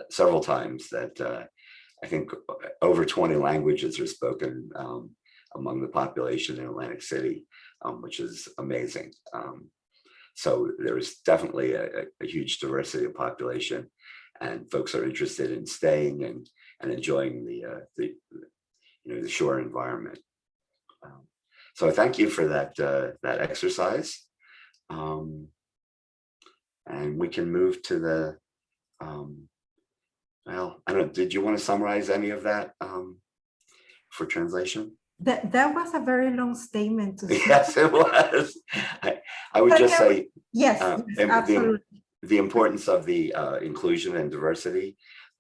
Speaker 7: several times that I think over 20 languages are spoken among the population in Atlantic City, which is amazing. So there's definitely a huge diversity of population, and folks are interested in staying and enjoying the you know, the shore environment. So thank you for that that exercise. And we can move to the, well, I don't know, did you want to summarize any of that for translation?
Speaker 6: That was a very long statement to say.
Speaker 7: Yes, it was. I would just say,
Speaker 6: yes, absolutely.
Speaker 7: The importance of the inclusion and diversity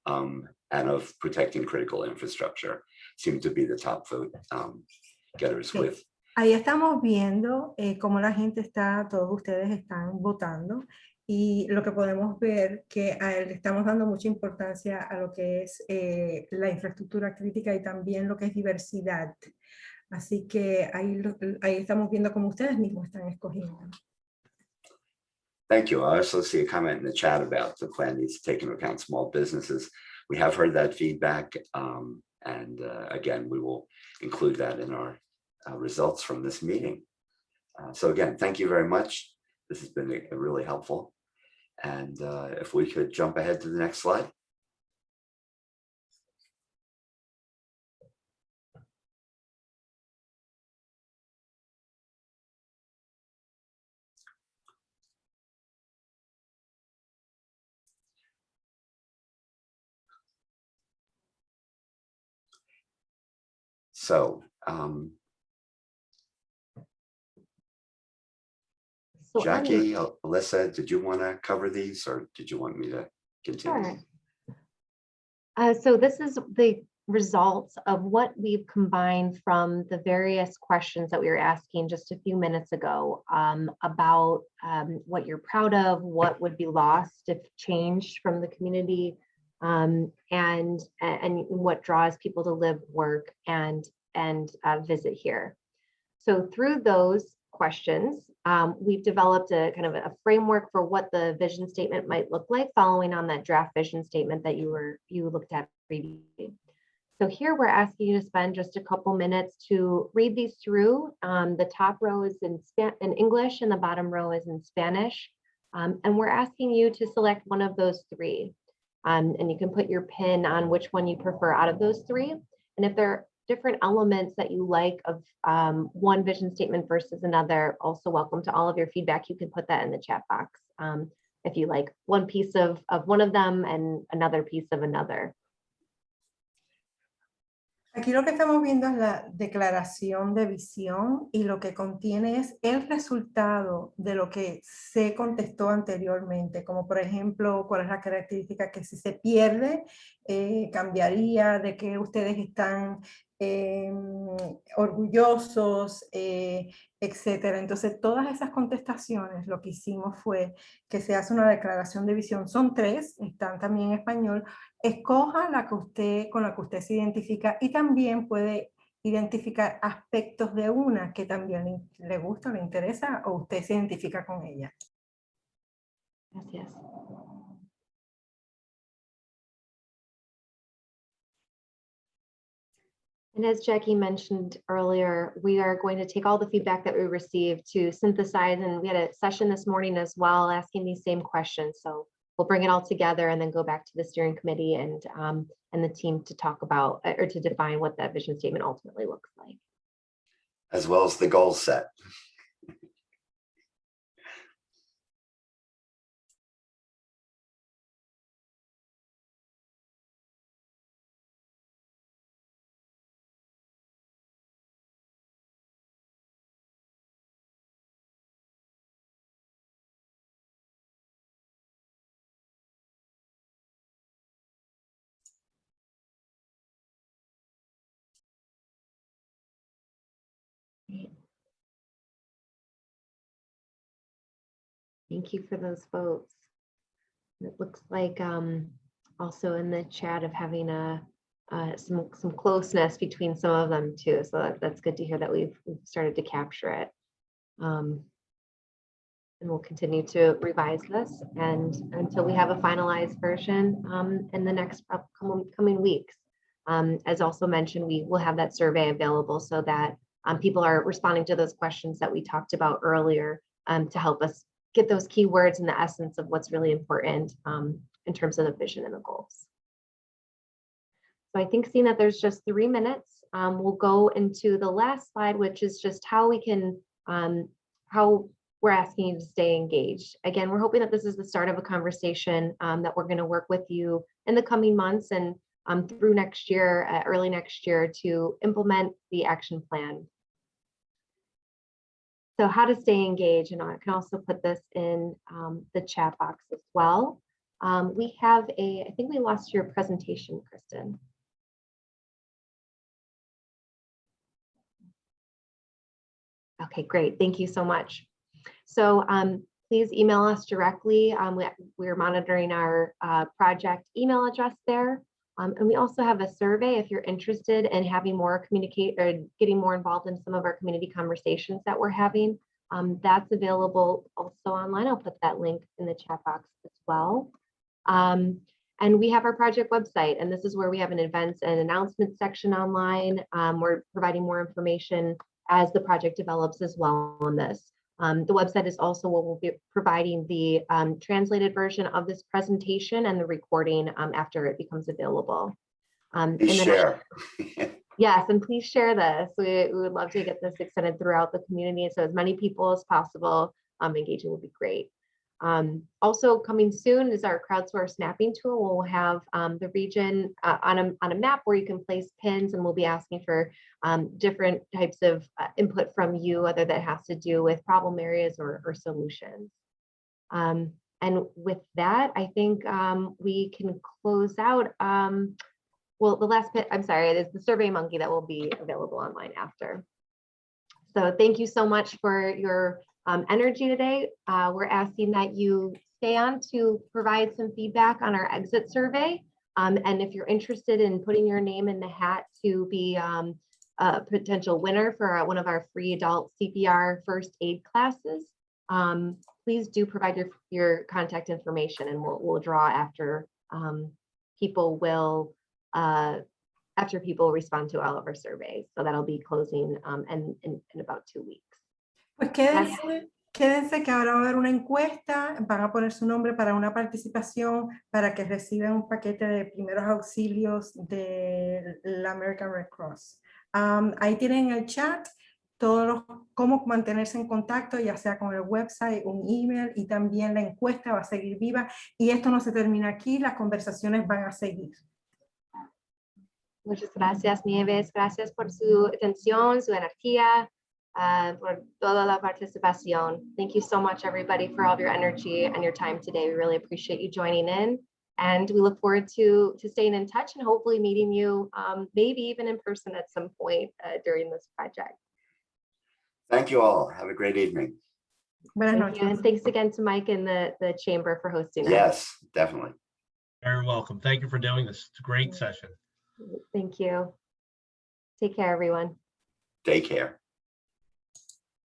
Speaker 7: and of protecting critical infrastructure seem to be the top vote getters
Speaker 6: Sí.
Speaker 7: with.
Speaker 6: Ahí estamos viendo cómo la gente está, todos ustedes están votando, y lo que podemos ver que le estamos dando mucha importancia a lo que es la infraestructura crítica y también lo que es diversidad. Así que ahí estamos viendo cómo ustedes mismos están escogiendo.
Speaker 7: Thank you. I also see a comment in the chat about the plan needs to take into account small businesses. We have heard that feedback, and again, we will include that in our results from this meeting. So again, thank you very much. This has been really helpful. And if we could jump ahead to the next slide. So,
Speaker 1: So
Speaker 7: Jackie, Alyssa, did you want to cover these, or did you want me to continue?
Speaker 1: Sure. So this is the results of what we've combined from the various questions that we were asking just a few minutes ago about what you're proud of, what would be lost if changed from the community, and what draws people to live, work, and visit here. So through those questions, we've developed a kind of a framework for what the vision statement might look like, following on that draft vision statement that you looked at previously. So here we're asking you to spend just a couple minutes to read these through. The top row is in English and the bottom row is in Spanish. And we're asking you to select one of those three. And you can put your pin on which one you prefer out of those three. And if there are different elements that you like of one vision statement versus another, also welcome to all of your feedback. You can put that in the chat box if you like one piece of one of them and another piece of another.
Speaker 6: Aquí lo que estamos viendo es la declaración de visión, y lo que contiene es el resultado de lo que se contestó anteriormente, como por ejemplo, cuál es la característica que si se pierde, cambiaría, de que ustedes están orgullosos, etcétera. Entonces, todas esas contestaciones, lo que hicimos fue que se hace una declaración de visión. Son 3, están también en español. Escoja la que usted, con la que usted se identifica y también puede identificar aspectos de una que también le gusta, le interesa o usted se identifica con ella.
Speaker 1: Gracias. And as Jackie mentioned earlier, we are going to take all the feedback that we received to synthesize, and we had a session this morning as well asking these same questions. So we'll bring it all together and then go back to the steering committee and the team to talk about or to define what that vision statement ultimately looks like.
Speaker 7: As well as the goal set.
Speaker 1: Thank you for those votes. It looks like also in the chat of having some closeness between some of them too. So that's good to hear that we've started to capture it. And we'll continue to revise this and until we have a finalized version in the next upcoming weeks. As also mentioned, we will have that survey available so that people are responding to those questions that we talked about earlier to help us get those keywords and the essence of what's really important in terms of the vision and the goals. So I think seeing that there's just 3 minutes, we'll go into the last slide, which is just how we can, how we're asking you to stay engaged. Again, we're hoping that this is the start of a conversation that we're going to work with you in the coming months and through next year, early next year, to implement the action plan. So how to stay engaged, and I can also put this in the chat box as well. We have I think we lost your presentation, Kristen. Okay, great. Thank you so much. So please email us directly. We're monitoring our project email address there. And we also have a survey if you're interested in having more communicate or getting more involved in some of our community conversations that we're having. That's available also online. I'll put that link in the chat box as well. And we have our project website, and this is where we have an events and announcements section online. We're providing more information as the project develops as well on this. The website is also where we'll be providing the translated version of this presentation and the recording after it becomes available.
Speaker 7: Please share.
Speaker 1: Yes, and please share this. We would love to get this extended throughout the community, so as many people as possible engaging would be great. Also coming soon is our crowdsourced mapping tool. We'll have the region on a map where you can place pins, and we'll be asking for different types of input from you, whether that has to do with problem areas or solutions. And with that, I think we can close out. Well, the last bit, I'm sorry, it is the Survey Monkey that will be available online after. So thank you so much for your energy today. We're asking that you stay on to provide some feedback on our exit survey. And if you're interested in putting your name in the hat to be a potential winner for one of our free adult CPR first aid classes, please do provide your contact information, and we'll draw after people will after people respond to all of our surveys. So that'll be closing in about 2 weeks.
Speaker 6: Pues quédense que ahora va a haber una encuesta, van a poner su nombre para una participación para que reciban un paquete de primeros auxilios de la American Red Cross. Ahí tienen el chat cómo mantenerse en contacto, ya sea con el website, un email, y también la encuesta va a seguir viva. Y esto no se termina aquí, las conversaciones van a seguir.
Speaker 1: Muchas gracias, Nieves. Gracias por su atención, su energía, por toda la participación. Thank you so much, everybody, for all of your energy and your time today. We really appreciate you joining in. And we look forward to staying in touch and hopefully meeting you, maybe even in person at some point during this project.
Speaker 7: Thank you all. Have a great evening.
Speaker 6: Buenas
Speaker 1: Thank you. And
Speaker 6: noches.
Speaker 1: thanks again to Mike and the chamber for hosting us.
Speaker 7: Yes, definitely.
Speaker 8: Very welcome. Thank you for doing this. It's a great session.
Speaker 1: Thank you. Take care, everyone.
Speaker 7: Take care.